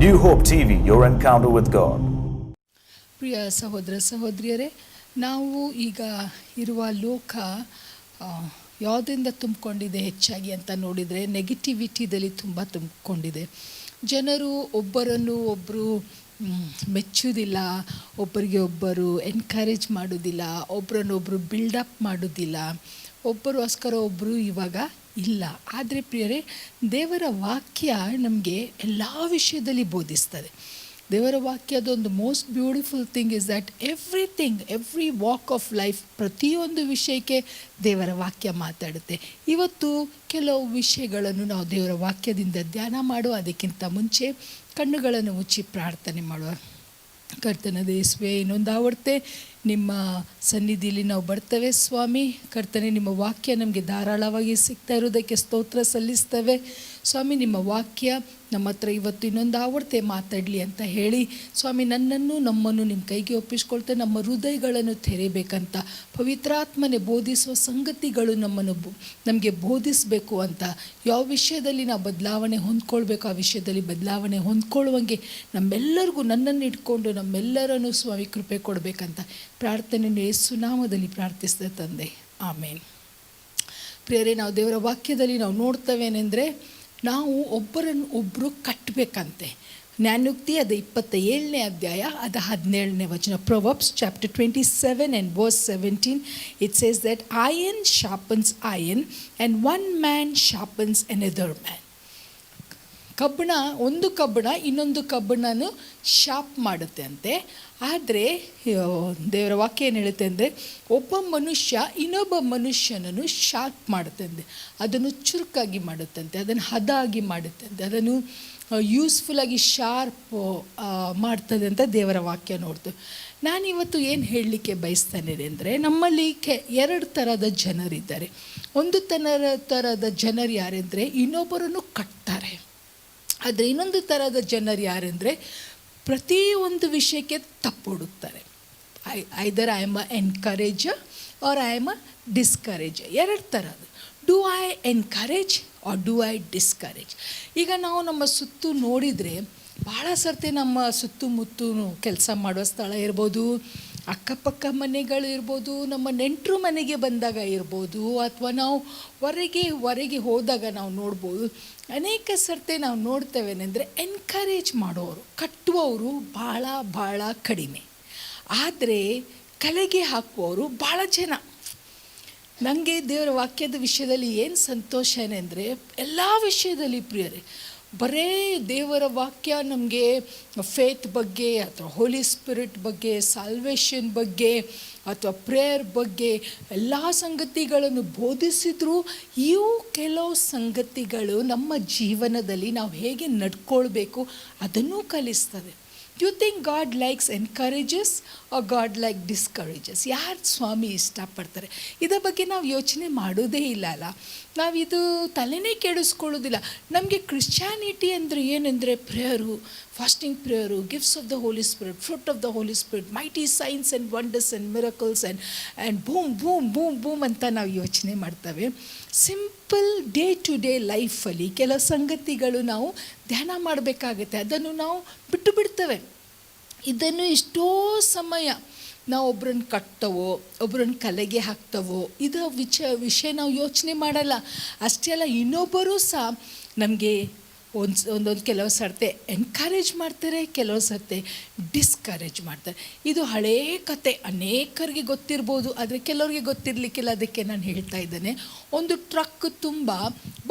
New Hope TV, your encounter with God. ಪ್ರಿಯ ಸಹೋದರ ಸಹೋದರಿಯರೇ, ನಾವು ಈಗ ಇರುವ ಲೋಕ ಯಾವುದರಿಂದ ತುಂಬಿಕೊಂಡಿದೆ ಹೆಚ್ಚಾಗಿ ಅಂತ ನೋಡಿದರೆ ನೆಗೆಟಿವಿಟಿದಲ್ಲಿ ತುಂಬ ತುಂಬಿಕೊಂಡಿದೆ. ಜನರು ಒಬ್ಬರನ್ನು ಒಬ್ಬರು ಮೆಚ್ಚುವುದಿಲ್ಲ, ಒಬ್ಬರಿಗೆ ಒಬ್ಬರು ಎನ್ಕರೇಜ್ ಮಾಡೋದಿಲ್ಲ, ಒಬ್ಬರನ್ನೊಬ್ಬರು ಬಿಲ್ಡಪ್ ಮಾಡೋದಿಲ್ಲ, ಒಬ್ಬರಿಗೋಸ್ಕರ ಒಬ್ಬರು ಇವಾಗ ಇಲ್ಲ. ಆದರೆ ಪ್ರಿಯರೇ, ದೇವರ ವಾಕ್ಯ ನಮಗೆ ಎಲ್ಲ ವಿಷಯದಲ್ಲಿ ಬೋಧಿಸ್ತದೆ. ದೇವರ ವಾಕ್ಯದೊಂದು most beautiful thing is that every walk of life, ಪ್ರತಿಯೊಂದು ವಿಷಯಕ್ಕೆ ದೇವರ ವಾಕ್ಯ ಮಾತಾಡುತ್ತೆ. ಇವತ್ತು ಕೆಲವು ವಿಷಯಗಳನ್ನು ನಾವು ದೇವರ ವಾಕ್ಯದಿಂದ ಧ್ಯಾನ ಮಾಡುವ. ಅದಕ್ಕಿಂತ ಮುಂಚೆ ಕಣ್ಣುಗಳನ್ನು ಮುಚ್ಚಿ ಪ್ರಾರ್ಥನೆ ಮಾಡುವ. ಕರ್ತನಾದ ಯೇಸುವೇ, ಇನ್ನೊಂದು ಆವರ್ತೆ ನಿಮ್ಮ ಸನ್ನಿಧಿಯಲ್ಲಿ ನಾವು ಬರ್ತೇವೆ ಸ್ವಾಮಿ. ಕರ್ತನೆ, ನಿಮ್ಮ ವಾಕ್ಯ ನಮಗೆ ಧಾರಾಳವಾಗಿ ಸಿಗ್ತಾ ಇರೋದಕ್ಕೆ ಸ್ತೋತ್ರ ಸಲ್ಲಿಸ್ತೇವೆ ಸ್ವಾಮಿ. ನಿಮ್ಮ ವಾಕ್ಯ ನಮ್ಮ ಹತ್ರ ಇವತ್ತು ಇನ್ನೊಂದು ಆವರ್ತೆ ಮಾತಾಡಲಿ ಅಂತ ಹೇಳಿ ಸ್ವಾಮಿ, ನಮ್ಮನ್ನು ನಿಮ್ಮ ಕೈಗೆ ಒಪ್ಪಿಸ್ಕೊಳ್ತೇವೆ. ನಮ್ಮ ಹೃದಯಗಳನ್ನು ತೆರೆಯಬೇಕಂತ, ಪವಿತ್ರಾತ್ಮನೆ ಬೋಧಿಸುವ ಸಂಗತಿಗಳು ನಮಗೆ ಬೋಧಿಸಬೇಕು ಅಂತ, ಯಾವ ವಿಷಯದಲ್ಲಿ ನಾವು ಬದಲಾವಣೆ ಹೊಂದ್ಕೊಳ್ಬೇಕು ಆ ವಿಷಯದಲ್ಲಿ ಬದಲಾವಣೆ ಹೊಂದ್ಕೊಳ್ಳುವಂಗೆ ನಮ್ಮೆಲ್ಲರಿಗೂ, ನನ್ನನ್ನು ಇಟ್ಕೊಂಡು ನಮ್ಮೆಲ್ಲರನ್ನು ಸ್ವಾಮಿ ಕೃಪೆ ಕೊಡಬೇಕಂತ ಪ್ರಾರ್ಥನೆಯನ್ನು ಯೇಸು ನಾಮದಲ್ಲಿ ಪ್ರಾರ್ಥಿಸಿದೆ ತಂದೆ, ಆಮೇನ್. ಪ್ರಿಯರೇ, ನಾವು ದೇವರ ವಾಕ್ಯದಲ್ಲಿ ನಾವು ನೋಡ್ತವೇನೆಂದರೆ, ನಾವು ಒಬ್ಬರನ್ನು ಒಬ್ಬರು ಕಟ್ಟಬೇಕಂತೆ. ಜ್ಞಾನೋಕ್ತಿ ಅದು 27ನೇ ಅಧ್ಯಾಯ, ಅದು 17ನೇ ವಚನ. Proverbs chapter 27 and verse 17, it says that iron sharpens iron and one man sharpens another man. ಒಂದು ಕಬ್ಬಣ ಇನ್ನೊಂದು ಕಬ್ಬಣನು ಶಾರ್ಪ್ ಮಾಡುತ್ತೆ ಅಂತೆ. ಆದರೆ ದೇವರ ವಾಕ್ಯ ಏನು ಹೇಳುತ್ತೆ ಅಂದರೆ, ಒಬ್ಬ ಮನುಷ್ಯ ಇನ್ನೊಬ್ಬ ಮನುಷ್ಯನನ್ನು ಶಾರ್ಪ್ ಮಾಡುತ್ತಂತೆ, ಅದನ್ನು ಚುರುಕಾಗಿ ಮಾಡುತ್ತಂತೆ, ಅದನ್ನು ಹದಾಗಿ ಮಾಡುತ್ತಂತೆ, ಅದನ್ನು ಯೂಸ್ಫುಲ್ಲಾಗಿ ಶಾರ್ಪ್ ಮಾಡ್ತದೆ ಅಂತ ದೇವರ ವಾಕ್ಯ ನೋಡ್ತೇವೆ. ನಾನಿವತ್ತು ಏನು ಹೇಳಲಿಕ್ಕೆ ಬಯಸ್ತೇನೆ ಅಂದರೆ, ನಮ್ಮಲ್ಲಿ ಎರಡು ಥರದ ಜನರಿದ್ದಾರೆ. ಒಂದು ಥರದ ಜನರು ಯಾರೆಂದರೆ ಇನ್ನೊಬ್ಬರನ್ನು ಕಟ್ತಾರೆ. ಆದರೆ ಇನ್ನೊಂದು ಥರದ ಜನರು ಯಾರೆಂದರೆ ಪ್ರತಿಯೊಂದು ವಿಷಯಕ್ಕೆ ತಪ್ಪು ಹುಡುಕ್ತಾರೆ. Either I am a encourager or I am a discourager. ಎರಡು ಥರದ್ದು. Do I encourage or do I discourage? ಈಗ ನಾವು ನಮ್ಮ ಸುತ್ತು ನೋಡಿದರೆ ಭಾಳ ಸರ್ತಿ ನಮ್ಮ ಸುತ್ತಮುತ್ತ ಕೆಲಸ ಮಾಡುವ ಸ್ಥಳ ಇರ್ಬೋದು, ಅಕ್ಕಪಕ್ಕ ಮನೆಗಳು ಇರ್ಬೋದು, ನಮ್ಮ ನೆಂಟರು ಮನೆಗೆ ಬಂದಾಗ ಇರ್ಬೋದು, ಅಥವಾ ನಾವು ಹೊರಗೆ ಹೋದಾಗ ನಾವು ನೋಡ್ಬೋದು. ಅನೇಕ ಸರ್ತಿ ನಾವು ನೋಡ್ತೇವೇನೆಂದರೆ, ಎನ್ಕರೇಜ್ ಮಾಡೋರು, ಕಟ್ಟುವವರು ಭಾಳ ಕಡಿಮೆ, ಆದರೆ ಕಲೆಗೆ ಹಾಕುವವರು ಭಾಳ ಜನ. ನನಗೆ ದೇವರ ವಾಕ್ಯದ ವಿಷಯದಲ್ಲಿ ಏನು ಸಂತೋಷ ಏನೆಂದರೆ, ಎಲ್ಲ ವಿಷಯದಲ್ಲಿ ಪ್ರಿಯರೇ, ಬರೇ ದೇವರ ವಾಕ್ಯ ನಮಗೆ ಫೇತ್ ಬಗ್ಗೆ ಅಥವಾ ಹೋಲಿ ಸ್ಪಿರಿಟ್ ಬಗ್ಗೆ, ಸಾಲ್ವೇಷನ್ ಬಗ್ಗೆ ಅಥವಾ ಪ್ರೇಯರ್ ಬಗ್ಗೆ ಎಲ್ಲ ಸಂಗತಿಗಳನ್ನು ಬೋಧಿಸಿದ್ರು, ಇವು ಕೆಲವು ಸಂಗತಿಗಳು ನಮ್ಮ ಜೀವನದಲ್ಲಿ ನಾವು ಹೇಗೆ ನಡ್ಕೊಳ್ಬೇಕು ಅದನ್ನೂ ಕಲಿಸ್ತದೆ. You think God likes encourages or God like discourages? ಯಾರು ಸ್ವಾಮಿ ಇಷ್ಟಪಡ್ತಾರೆ? ಇದರ ಬಗ್ಗೆ ನಾವು ಯೋಚನೆ ಮಾಡೋದೇ ಇಲ್ಲ ಅಲ್ಲ. ನಾವಿದು ತಲೆನೇ ಕೆಡಿಸ್ಕೊಳ್ಳೋದಿಲ್ಲ. ನಮಗೆ ಕ್ರಿಶ್ಚಾನಿಟಿ ಅಂದರೆ ಏನೆಂದರೆ prayer, fasting prayer, gifts of the Holy Spirit, fruit of the Holy Spirit, mighty signs and wonders and miracles and boom ಅಂತ ನಾವು ಯೋಚನೆ ಮಾಡ್ತೇವೆ. ಸಿಂಪಲ್ ಡೇ ಟು ಡೇ ಲೈಫಲ್ಲಿ ಕೆಲವು ಸಂಗತಿಗಳು ನಾವು ಧ್ಯಾನ ಮಾಡಬೇಕಾಗತ್ತೆ, ಅದನ್ನು ನಾವು ಬಿಡ್ತೇವೆ. ಇದನ್ನು ಎಷ್ಟೋ ಸಮಯ ನಾವು ಒಬ್ರನ್ನ ಕಟ್ತವೋ, ಒಬ್ರನ್ನ ಕಲೆಗೆ ಹಾಕ್ತವೋ, ಇದು ವಿಷಯ ನಾವು ಯೋಚನೆ ಮಾಡಲ್ಲ. ಅಷ್ಟೇ ಅಲ್ಲ, ಇನ್ನೊಬ್ಬರೂ ಸಹ ನಮಗೆ ಒಂದೊಂದು ಕೆಲವು ಸರ್ತೆ ಎನ್ಕರೇಜ್ ಮಾಡ್ತಾರೆ, ಕೆಲವು ಸರ್ತೆ ಡಿಸ್ಕರೇಜ್ ಮಾಡ್ತಾರೆ. ಇದು ಹಳೇ ಕತೆ, ಅನೇಕರಿಗೆ ಗೊತ್ತಿರ್ಬೋದು, ಆದರೆ ಕೆಲವ್ರಿಗೆ ಗೊತ್ತಿರಲಿಕ್ಕಿಲ್ಲ. ಅದಕ್ಕೆ ನಾನು ಹೇಳ್ತಾ ಇದ್ದೇನೆ. ಒಂದು ಟ್ರಕ್ ತುಂಬ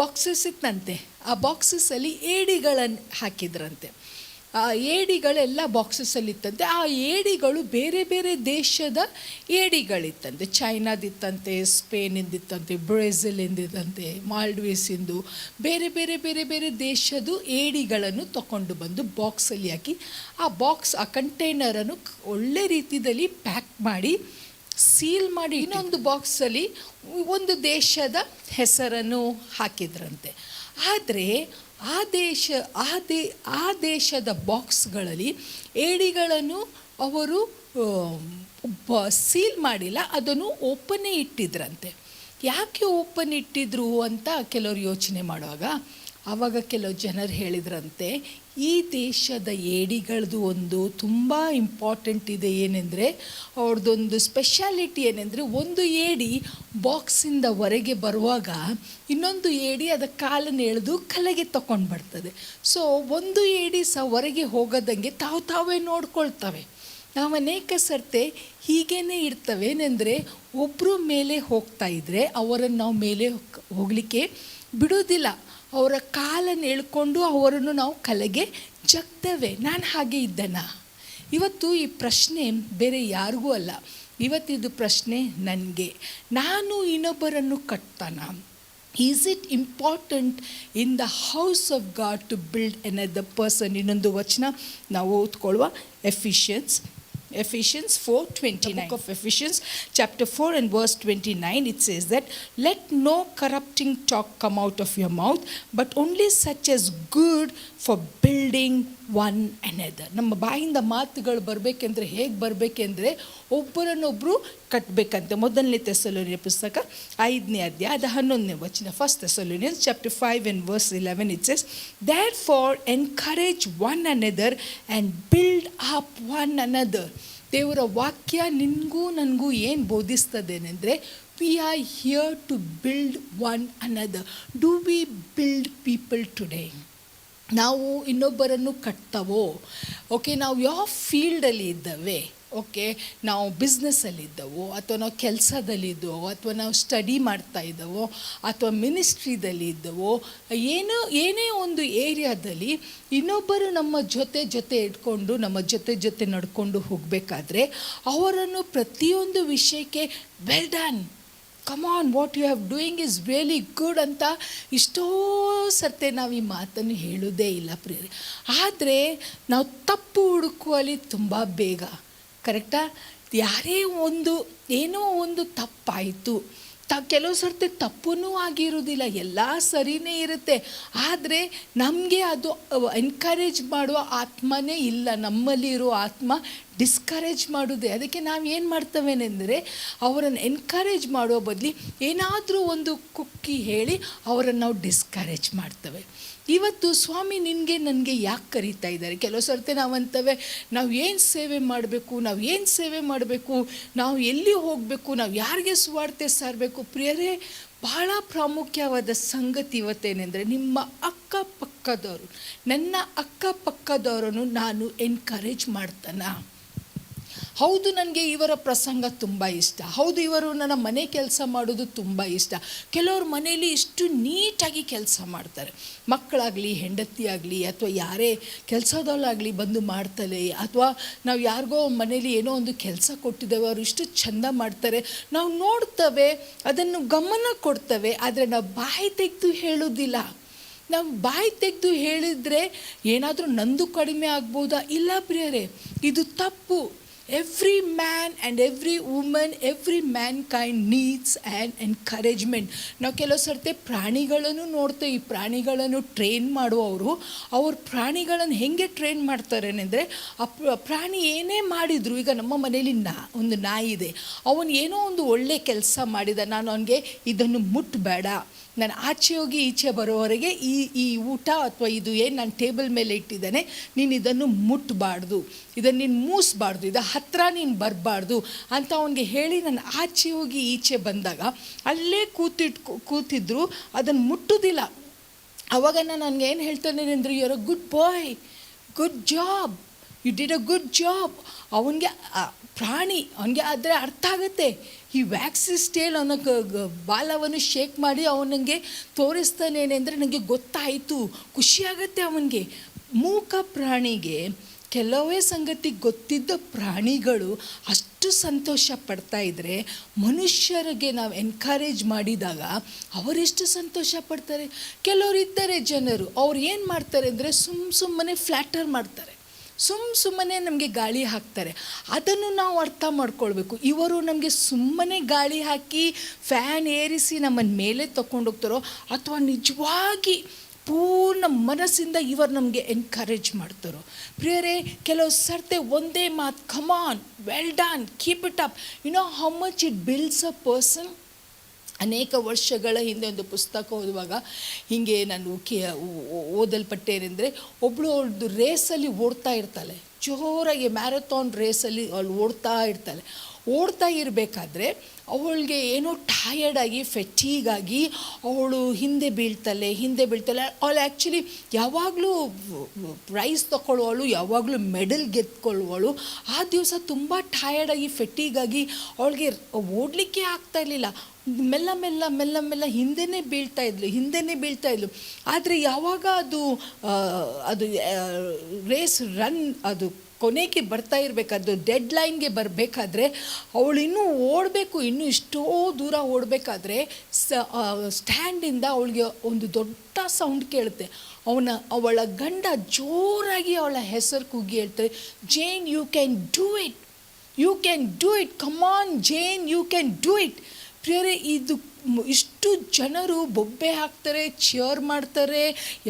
ಬಾಕ್ಸಸ್ ಇತ್ತಂತೆ. ಆ ಬಾಕ್ಸಸ್ಸಲ್ಲಿ ಏಡಿಗಳನ್ನು ಹಾಕಿದ್ರಂತೆ. ಆ ಏಡಿಗಳೆಲ್ಲ ಬಾಕ್ಸಸ್ಸಲ್ಲಿತ್ತಂತೆ. ಆ ಏಡಿಗಳು ಬೇರೆ ಬೇರೆ ದೇಶದ ಏಡಿಗಳಿತ್ತಂತೆ. ಚೈನಾದಿತ್ತಂತೆ, ಸ್ಪೇನಿಂದಿತ್ತಂತೆ, ಬ್ರೆಜಿಲಿಂದಿತ್ತಂತೆ, ಮಾಲ್ಡೀವ್ಸಿಂದು, ಬೇರೆ ಬೇರೆ ದೇಶದ ಏಡಿಗಳನ್ನು ತಗೊಂಡು ಬಂದು ಬಾಕ್ಸಲ್ಲಿ ಹಾಕಿ, ಆ ಕಂಟೈನರನ್ನು ಒಳ್ಳೆ ರೀತಿಯಲ್ಲಿ ಪ್ಯಾಕ್ ಮಾಡಿ ಸೀಲ್ ಮಾಡಿ ಇನ್ನೊಂದು ಬಾಕ್ಸಲ್ಲಿ ಒಂದು ದೇಶದ ಹೆಸರನ್ನು ಹಾಕಿದ್ರಂತೆ. ಆದರೆ ಆ ದೇಶದ ಬಾಕ್ಸ್ಗಳಲ್ಲಿ ಏಡಿಗಳನ್ನು ಅವರು ಸೀಲ್ ಮಾಡಿಲ್ಲ, ಅದನ್ನು ಓಪನ್ನೇ ಇಟ್ಟಿದ್ರಂತೆ. ಯಾಕೆ ಓಪನ್ ಇಟ್ಟಿದ್ರು ಅಂತ ಕೆಲವರು ಯೋಚನೆ ಮಾಡುವಾಗ, ಆವಾಗ ಕೆಲವು ಜನರು ಹೇಳಿದ್ರಂತೆ, ಈ ದೇಶದ ಏಡಿಗಳದ್ದು ಒಂದು ತುಂಬ ಇಂಪಾರ್ಟೆಂಟ್ ಇದೆ. ಏನೆಂದರೆ ಅವ್ರದ್ದೊಂದು ಸ್ಪೆಷಾಲಿಟಿ ಏನೆಂದರೆ, ಒಂದು ಏಡಿ ಬಾಕ್ಸಿಂದ ಹೊರಗೆ ಬರುವಾಗ ಇನ್ನೊಂದು ಏಡಿ ಅದರ ಕಾಲನ್ನು ಎಳೆದು ಕೆಳಗೆ ತಗೊಂಡು ಬರ್ತದೆ. ಸೊ ಒಂದು ಏಡಿ ಸಹ ಹೊರಗೆ ಹೋಗೋದಂಗೆ ತಾವೇ ನೋಡ್ಕೊಳ್ತವೆ. ನಾವು ಅನೇಕ ಸರ್ತೆ ಹೀಗೇ ಇರ್ತವೆ. ಏನೆಂದರೆ ಒಬ್ಬರು ಮೇಲೆ ಹೋಗ್ತಾ ಇದ್ದರೆ ಅವರನ್ನು ನಾವು ಮೇಲೆ ಹೋಗಲಿಕ್ಕೆ ಬಿಡೋದಿಲ್ಲ. ಅವರ ಕಾಲನ್ನು ಎಳ್ಕೊಂಡು ಅವರನ್ನು ನಾವು ಕೆಳಗೆ ಜಗ್ತೇವೆ. ನಾನು ಹಾಗೆ ಇದ್ದೇನಾ? ಇವತ್ತು ಈ ಪ್ರಶ್ನೆ ಬೇರೆ ಯಾರಿಗೂ ಅಲ್ಲ, ಇವತ್ತಿದು ಪ್ರಶ್ನೆ ನನಗೆ. ನಾನು ಇನ್ನೊಬ್ಬರನ್ನು ಕಟ್ತಾನ? Is it important in the house of God to build another person? ಇನ್ನೊಂದು ವಚನ ನಾವು ಓದ್ಕೊಳ್ಳುವ, Ephesians 4:29. Book of Ephesians chapter 4 and verse 29, it says that, let no corrupting talk come out of your mouth, but only such as good for building one another. ನಮ್ಮ ಬಾಯಿಂದ ಮಾತುಗಳು ಬರಬೇಕೆಂದ್ರೆ ಹೇಗೆ ಬರಬೇಕೆಂದರೆ ಒಬ್ಬರನ್ನೊಬ್ಬರು ಕಟ್ಟಬೇಕಂತೆ. ಮೊದಲನೇ ಥೆಸಲೋನಿಯ ಪುಸ್ತಕ 5ನೇ ಅಧ್ಯಾಯ 11ನೇ ವಚನ. 1 Thessalonians chapter 5 and verse 11, it says, therefore encourage one another and build up one another. ದೇವರ ವಾಕ್ಯ ನಿನಗೂ ನನಗೂ ಏನು ಬೋಧಿಸ್ತದೇನೆಂದರೆ, we are here to build one another. Do we build people today? ನಾವು ಇನ್ನೊಬ್ಬರನ್ನು ಕಟ್ತವೋ? ಓಕೆ, ನಾವು ಯಾವ ಫೀಲ್ಡಲ್ಲಿ ಇದ್ದೇವೆ? ಓಕೆ, ನಾವು ಬಿಸ್ನೆಸ್ಸಲ್ಲಿದ್ದವೋ, ಅಥವಾ ನಾವು ಕೆಲಸದಲ್ಲಿದ್ದವೋ, ಅಥವಾ ನಾವು ಸ್ಟಡಿ ಮಾಡ್ತಾ ಇದ್ದವೋ, ಅಥವಾ ಮಿನಿಸ್ಟ್ರಿದಲ್ಲಿ ಇದ್ದವೋ, ಏನೇ ಒಂದು ಏರಿಯಾದಲ್ಲಿ ಇನ್ನೊಬ್ಬರು ನಮ್ಮ ಜೊತೆ ಇಟ್ಕೊಂಡು ನಮ್ಮ ಜೊತೆ ನಡ್ಕೊಂಡು ಹೋಗಬೇಕಾದ್ರೆ ಅವರನ್ನು ಪ್ರತಿಯೊಂದು ವಿಷಯಕ್ಕೆ well done, come on, what you have doing is really good ಅಂತ ಎಷ್ಟೋ ಸರ್ತೆ ನಾವು ಈ ಮಾತನ್ನು ಹೇಳೋದೇ ಇಲ್ಲ ಪ್ರಿಯರೇ. ಆದರೆ ನಾವು ತಪ್ಪು ಹುಡುಕುವಲ್ಲಿ ತುಂಬ ಬೇಗ, ಕರೆಕ್ಟಾ? ಯಾರೇ ಏನೋ ಒಂದು ತಪ್ಪಾಯಿತು, ಕೆಲವು ಸರ್ತಿ ತಪ್ಪೂ ಆಗಿರೋದಿಲ್ಲ, ಎಲ್ಲ ಸರಿಯೇ ಇರುತ್ತೆ. ಆದರೆ ನಮಗೆ ಅದು ಎನ್ಕರೇಜ್ ಮಾಡುವ ಆತ್ಮನೇ ಇಲ್ಲ. ನಮ್ಮಲ್ಲಿರೋ ಆತ್ಮ ಡಿಸ್ಕರೇಜ್ ಮಾಡೋದೇ. ಅದಕ್ಕೆ ನಾವು ಏನು ಮಾಡ್ತವೇನೆಂದರೆ, ಅವರನ್ನು ಎನ್ಕರೇಜ್ ಮಾಡುವ ಬದಲು ಏನಾದರೂ ಒಂದು ಕುಕ್ಕಿ ಹೇಳಿ ಅವರನ್ನು ನಾವು ಡಿಸ್ಕರೇಜ್ ಮಾಡ್ತೇವೆ. ಇವತ್ತು ಸ್ವಾಮಿ ನಿನಗೆ ನನಗೆ ಯಾಕೆ ಕರೀತಾ ಇದ್ದಾರೆ? ಕೆಲವು ಸರ್ತಿ ನಾವು ಅಂತವೆ, ನಾವು ಏನು ಸೇವೆ ಮಾಡಬೇಕು, ನಾವು ಎಲ್ಲಿ ಹೋಗಬೇಕು, ನಾವು ಯಾರಿಗೆ ಸುವಾರ್ತೆ ಸಾರಬೇಕು. ಪ್ರಿಯರೇ, ಬಹಳ ಪ್ರಾಮುಖ್ಯವಾದ ಸಂಗತಿ ಇವತ್ತೇನೆಂದರೆ, ನಿಮ್ಮ ಅಕ್ಕಪಕ್ಕದವರು, ನನ್ನ ಅಕ್ಕಪಕ್ಕದವರನ್ನು ನಾನು ಎನ್ಕರೇಜ್ ಮಾಡ್ತಾನ. ಹೌದು, ನನಗೆ ಇವರ ಪ್ರಸಂಗ ತುಂಬ ಇಷ್ಟ. ಹೌದು, ಇವರು ನನ್ನ ಮನೆ ಕೆಲಸ ಮಾಡೋದು ತುಂಬ ಇಷ್ಟ. ಕೆಲವ್ರ ಮನೆಯಲ್ಲಿ ಇಷ್ಟು ನೀಟಾಗಿ ಕೆಲಸ ಮಾಡ್ತಾರೆ. ಮಕ್ಕಳಾಗಲಿ, ಹೆಂಡತಿ ಆಗಲಿ, ಅಥವಾ ಯಾರೇ ಕೆಲಸದವಳಾಗಲಿ ಬಂದು ಮಾಡ್ತಲೇ, ಅಥವಾ ನಾವು ಯಾರಿಗೋ ಮನೇಲಿ ಏನೋ ಒಂದು ಕೆಲಸ ಕೊಟ್ಟಿದ್ದೇವೆ, ಅವರು ಇಷ್ಟು ಚೆಂದ ಮಾಡ್ತಾರೆ, ನಾವು ನೋಡ್ತೇವೆ, ಅದನ್ನು ಗಮನ ಕೊಡ್ತೇವೆ. ಆದರೆ ನಾವು ಬಾಯಿ ತೆಗೆದು ಹೇಳೋದಿಲ್ಲ. ನಾವು ಬಾಯಿ ತೆಗೆದು ಹೇಳಿದರೆ ಏನಾದರೂ ನಂದು ಕಡಿಮೆ ಆಗ್ಬೋದಾ? ಇಲ್ಲ ಪ್ರಿಯರೇ, ಇದು ತಪ್ಪು. Every man and every woman, every Mankind needs an encouragement. ನಾವು ಕೆಲವು ಸರ್ತಿ ಪ್ರಾಣಿಗಳನ್ನು ನೋಡ್ತೇವೆ. ಈ ಪ್ರಾಣಿಗಳನ್ನು ಟ್ರೈನ್ ಮಾಡುವವರು ಅವ್ರ ಪ್ರಾಣಿಗಳನ್ನು ಹೇಗೆ ಟ್ರೈನ್ ಮಾಡ್ತಾರೇನೆಂದರೆ, ಪ್ರಾಣಿ ಏನೇ ಮಾಡಿದ್ರು, ಈಗ ನಮ್ಮ ಮನೇಲಿ ಒಂದು ನಾಯಿ ಇದೆ, ಅವನು ಏನೋ ಒಂದು ಒಳ್ಳೆ ಕೆಲಸ ಮಾಡಿದ, ನಾನು ಅವನಿಗೆ ಇದನ್ನು ಮುಟ್ಟಬೇಡ, ನಾನು ಆಚೆ ಹೋಗಿ ಈಚೆ ಬರೋವರೆಗೆ ಈ ಊಟ ಅಥವಾ ಇದು ಏನು ನಾನು ಟೇಬಲ್ ಮೇಲೆ ಇಟ್ಟಿದ್ದಾನೆ, ನೀನು ಇದನ್ನು ಮುಟ್ಟಬಾರ್ದು, ಇದನ್ನು ನೀನು ಮೂಸಬಾರ್ದು, ಇದು ಹತ್ತಿರ ನೀನು ಬರಬಾರ್ದು ಅಂತ ಅವನಿಗೆ ಹೇಳಿ ನಾನು ಆಚೆ ಹೋಗಿ ಈಚೆ ಬಂದಾಗ ಅಲ್ಲೇ ಕೂತಿದ್ರು, ಅದನ್ನು ಮುಟ್ಟೋದಿಲ್ಲ. ಆವಾಗ ನಾನು ನನಗೆ ಏನು ಹೇಳ್ತಾನೆ ಅಂದರೆ, you are a good boy, good job, you did a good job. ಅವನಿಗೆ ಪ್ರಾಣಿ ಅವನಿಗೆ ಆದರೆ ಅರ್ಥ ಆಗುತ್ತೆ. ಈ ವ್ಯಾಕ್ಸಿಸ್ ಟೇಲ್ ಅವನ ಬಾಲವನ್ನು ಶೇಕ್ ಮಾಡಿ ಅವನಿಗೆ ತೋರಿಸ್ತಾನೇನೆಂದರೆ ನನಗೆ ಗೊತ್ತಾಯಿತು, ಖುಷಿಯಾಗತ್ತೆ ಅವನಿಗೆ. ಮೂಕ ಪ್ರಾಣಿಗೆ ಕೆಲವೇ ಸಂಗತಿ ಗೊತ್ತಿದ್ದ ಪ್ರಾಣಿಗಳು ಅಷ್ಟು ಸಂತೋಷ ಪಡ್ತಾ ಇದ್ದರೆ, ಮನುಷ್ಯರಿಗೆ ನಾವು ಎನ್ಕರೇಜ್ ಮಾಡಿದಾಗ ಅವರೆಷ್ಟು ಸಂತೋಷ ಪಡ್ತಾರೆ. ಕೆಲವರು ಇದ್ದಾರೆ ಜನರು, ಅವ್ರು ಏನು ಮಾಡ್ತಾರೆ ಅಂದರೆ ಸುಮ್ಮನೆ ಫ್ಲ್ಯಾಟರ್ ಮಾಡ್ತಾರೆ, ಸುಮ್ಮನೆ ನಮಗೆ ಗಾಳಿ ಹಾಕ್ತಾರೆ. ಅದನ್ನು ನಾವು ಅರ್ಥ ಮಾಡ್ಕೊಳ್ಬೇಕು. ಇವರು ನಮಗೆ ಸುಮ್ಮನೆ ಗಾಳಿ ಹಾಕಿ ಫ್ಯಾನ್ ಏರಿಸಿ ನಮ್ಮನ್ನು ಮೇಲೆ ತಗೊಂಡೋಗ್ತಾರೋ, ಅಥವಾ ನಿಜವಾಗಿ ಪೂರ್ಣ ಮನಸ್ಸಿಂದ ಇವರು ನಮಗೆ ಎನ್ಕರೇಜ್ ಮಾಡ್ತಾರೋ. ಪ್ರಿಯರೇ, ಕೆಲವು ಸರ್ತೆ ಒಂದೇ ಮಾತು, come on, well done, keep it up. You know how much it builds a person. ಅನೇಕ ವರ್ಷಗಳ ಹಿಂದೆ ಒಂದು ಪುಸ್ತಕ ಓದುವಾಗ ಹೀಗೆ ನಾನು ಓದಲ್ಪಟ್ಟೇನೆಂದರೆ, ಒಬ್ಬಳು ಅವಳದು ರೇಸಲ್ಲಿ ಓಡ್ತಾ ಇರ್ತಾಳೆ, ಜೋರಾಗಿ ಮ್ಯಾರಥಾನ್ ರೇಸಲ್ಲಿ ಅವಳು ಓಡ್ತಾ ಇರಬೇಕಾದ್ರೆ ಅವಳಿಗೆ ಏನೋ ಟಯರ್ಡಾಗಿ ಫೆಟೀಗಾಗಿ ಅವಳು ಹಿಂದೆ ಬೀಳ್ತಾಳೆ. ಅವಳು ಆ್ಯಕ್ಚುಲಿ ಯಾವಾಗಲೂ ಪ್ರೈಸ್ ತಗೊಳ್ಳೋವಳು, ಯಾವಾಗಲೂ ಮೆಡಲ್ ಗೆದ್ಕೊಳ್ಳುವಳು. ಆ ದಿವಸ ತುಂಬ ಟಯರ್ಡಾಗಿ ಫೆಟೀಗಾಗಿ ಅವಳಿಗೆ ಓಡಲಿಕ್ಕೆ ಆಗ್ತಾಯಿರಲಿಲ್ಲ. ಮೆಲ್ಲ ಹಿಂದೆನೇ ಬೀಳ್ತಾ ಇದ್ಲು. ಆದರೆ ಯಾವಾಗ ಅದು ರೇಸ್ ರನ್ ಅದು ಕೊನೆಗೆ ಬರ್ತಾ ಇರಬೇಕಾದ್ರೆ, ಡೆಡ್ ಲೈನ್ಗೆ ಬರಬೇಕಾದ್ರೆ, ಅವಳು ಇನ್ನೂ ಎಷ್ಟೋ ದೂರ ಓಡಬೇಕಾದ್ರೆ ಸ್ಟ್ಯಾಂಡಿಂದ ಅವಳಿಗೆ ಒಂದು ದೊಡ್ಡ ಸೌಂಡ್ ಕೇಳುತ್ತೆ. ಅವಳ ಗಂಡ ಜೋರಾಗಿ ಅವಳ ಹೆಸರು ಕೂಗಿ ಹೇಳ್ತಾರೆ, Jane, you can do it, come on Jane, you can do it. ಪ್ರಿಯರೇ, ಇಷ್ಟು ಜನರು ಬೊಬ್ಬೆ ಹಾಕ್ತಾರೆ, ಚಿಯರ್ ಮಾಡ್ತಾರೆ,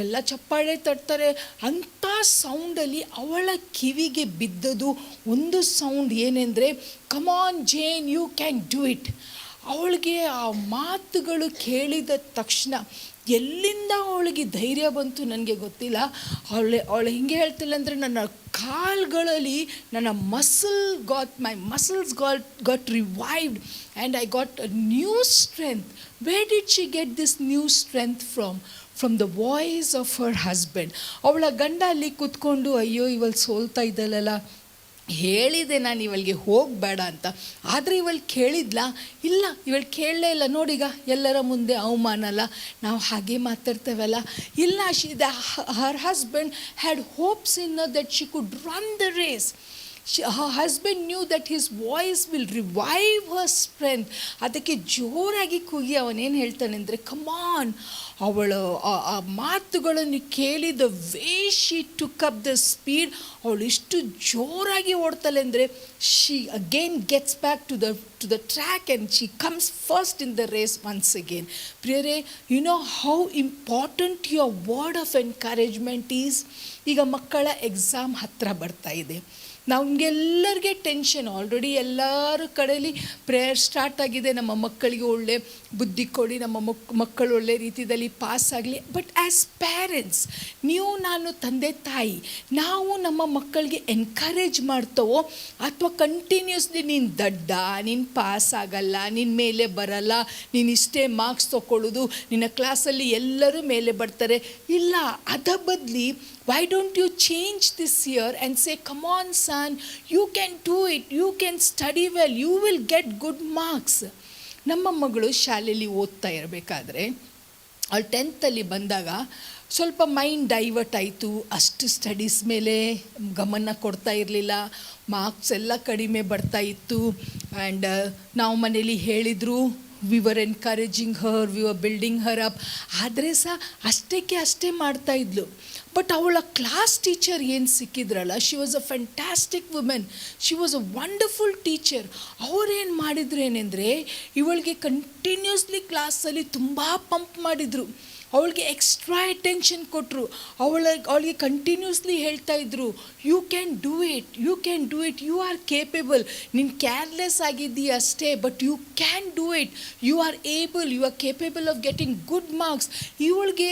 ಎಲ್ಲ ಚಪ್ಪಾಳೆ ತಟ್ತಾರೆ. ಅಂಥ ಸೌಂಡಲ್ಲಿ ಅವಳ ಕಿವಿಗೆ ಬಿದ್ದದು ಒಂದು ಸೌಂಡ್ ಏನೆಂದರೆ, come on Jane, you can do it. ಅವಳಿಗೆ ಆ ಮಾತುಗಳು ಕೇಳಿದ ತಕ್ಷಣ ಎಲ್ಲಿಂದ ಅವಳಿಗೆ ಧೈರ್ಯ ಬಂತು ನನಗೆ ಗೊತ್ತಿಲ್ಲ. ಅವಳು ಹಿಂಗೆ ಹೇಳ್ತಿಲ್ಲ ಅಂದರೆ, ನನ್ನ ಕಾಲುಗಳಲ್ಲಿ ನನ್ನ muscles got revived and I got a new strength. Where did she get this new strength from the voice of her husband. ಅವಳ ಗಂಡ ಅಲ್ಲಿ ಕೂತ್ಕೊಂಡು, ಅಯ್ಯೋ ಇವಳು ಸೋಲ್ತಾ ಇದ್ದಲ್ಲ, ಹೇಳಿದೆ ನಾನು ಇವಳಿಗೆ ಹೋಗಬೇಡ ಅಂತ, ಆದರೆ ಇವಳು ಕೇಳಿದ್ಲಾ? ಇಲ್ಲ, ಇವಳು ಕೇಳಲೇ ಇಲ್ಲ. ನೋಡೀಗ ಎಲ್ಲರ ಮುಂದೆ ಅವಮಾನ ಅಲ್ಲ, ನಾವು ಹಾಗೆ ಮಾತಾಡ್ತೇವಲ್ಲ. ಇಲ್ಲ, her husband had hopes in her that she could run the race. Her husband knew that his voice will revive her strength. ಅದಕ್ಕೆ ಜೋರಾಗಿ ಕೂಗಿ ಅವನೇನು ಹೇಳ್ತಾನೆ ಅಂದರೆ, ಕಮ್ ಆನ್. ಅವಳು ಆ ಮಾತುಗಳನ್ನು ಕೇಳಿದ way she took up the speed, ಅವಳು ಇಷ್ಟು ಜೋರಾಗಿ ಓಡ್ತಾಳೆ ಅಂದರೆ, she again gets back to the track and she comes first in the race once again. ಪ್ರಿಯರೇ, you know how important your word of encouragement is. ಈಗ ಮಕ್ಕಳ exam ಹತ್ತಿರ ಬರ್ತಾ ಇದೆ, ನಮಗೆಲ್ಲರಿಗೆ ಟೆನ್ಷನ್. ಆಲ್ರೆಡಿ ಎಲ್ಲರ ಕಡೆಯಲ್ಲಿ ಪ್ರೇಯರ್ ಸ್ಟಾರ್ಟ್ ಆಗಿದೆ, ನಮ್ಮ ಮಕ್ಕಳಿಗೆ ಒಳ್ಳೆ ಬುದ್ಧಿ ಕೊಡಿ, ನಮ್ಮ ಮಕ್ಕಳು ಒಳ್ಳೆ ರೀತಿಯಲ್ಲಿ ಪಾಸ್ ಆಗಲಿ. ಬಟ್ ಆ್ಯಸ್ ಪ್ಯಾರೆಂಟ್ಸ್, ನಾನು ತಂದೆ ತಾಯಿ, ನಾವು ನಮ್ಮ ಮಕ್ಕಳಿಗೆ ಎನ್ಕರೇಜ್ ಮಾಡ್ತವೋ ಅಥವಾ ಕಂಟಿನ್ಯೂಸ್ಲಿ ನೀನು ದಡ್ಡ, ನೀನು ಪಾಸ್ ಆಗಲ್ಲ, ನಿನ್ನ ಮೇಲೆ ಬರಲ್ಲ, ನೀನು ಇಷ್ಟೇ ಮಾರ್ಕ್ಸ್ ತೊಗೊಳ್ಳೋದು, ನಿನ್ನ ಕ್ಲಾಸಲ್ಲಿ ಎಲ್ಲರೂ ಮೇಲೆ ಬರ್ತಾರೆ, ಇಲ್ಲ, ಅದ ಬದಲಿ why don't you change this year and say, come on son, you can do it, you can study well, you will get good marks. ನಮ್ಮ ಮಗಳು ಶಾಲೆಯಲ್ಲಿ ಓದ್ತಾ ಇರಬೇಕಾದ್ರೆ, ಅವಳು 10th ಬಂದಾಗ ಸ್ವಲ್ಪ ಮೈಂಡ್ ಡೈವರ್ಟ್ ಆಯಿತು. ಅಷ್ಟು ಸ್ಟಡೀಸ್ ಮೇಲೆ ಗಮನ ಕೊಡ್ತಾ ಇರಲಿಲ್ಲ, ಮಾರ್ಕ್ಸ್ ಎಲ್ಲ ಕಡಿಮೆ ಬರ್ತಾ ಇತ್ತು. ಆ್ಯಂಡ್ ನಾವು ಮನೇಲಿ ಹೇಳಿದರು, we were encouraging her, we were building her up. ಆದರೆ ಸಹ ಅಷ್ಟೇ ಮಾಡ್ತಾಯಿದ್ಲು. ಬಟ್ ಅವಳ ಕ್ಲಾಸ್ ಟೀಚರ್ ಏನು ಸಿಕ್ಕಿದ್ರಲ್ಲ, she was a fantastic women, she was a wonderful teacher. ಅವರೇನು ಮಾಡಿದ್ರು ಏನೆಂದರೆ, ಇವಳಿಗೆ ಕಂಟಿನ್ಯೂಸ್ಲಿ ಕ್ಲಾಸಲ್ಲಿ ತುಂಬ ಪಂಪ್ ಮಾಡಿದರು, ಅವಳಿಗೆ ಎಕ್ಸ್ಟ್ರಾ ಅಟೆನ್ಷನ್ ಕೊಟ್ಟರು. ಅವಳಿಗೆ ಕಂಟಿನ್ಯೂಸ್ಲಿ ಹೇಳ್ತಾಯಿದ್ರು, you can do it, you are capable. ನೀನು ಕೇರ್ಲೆಸ್ ಆಗಿದ್ದೀಯ ಅಷ್ಟೇ, but you can do it, you are capable of getting good marks. ಇವಳಿಗೆ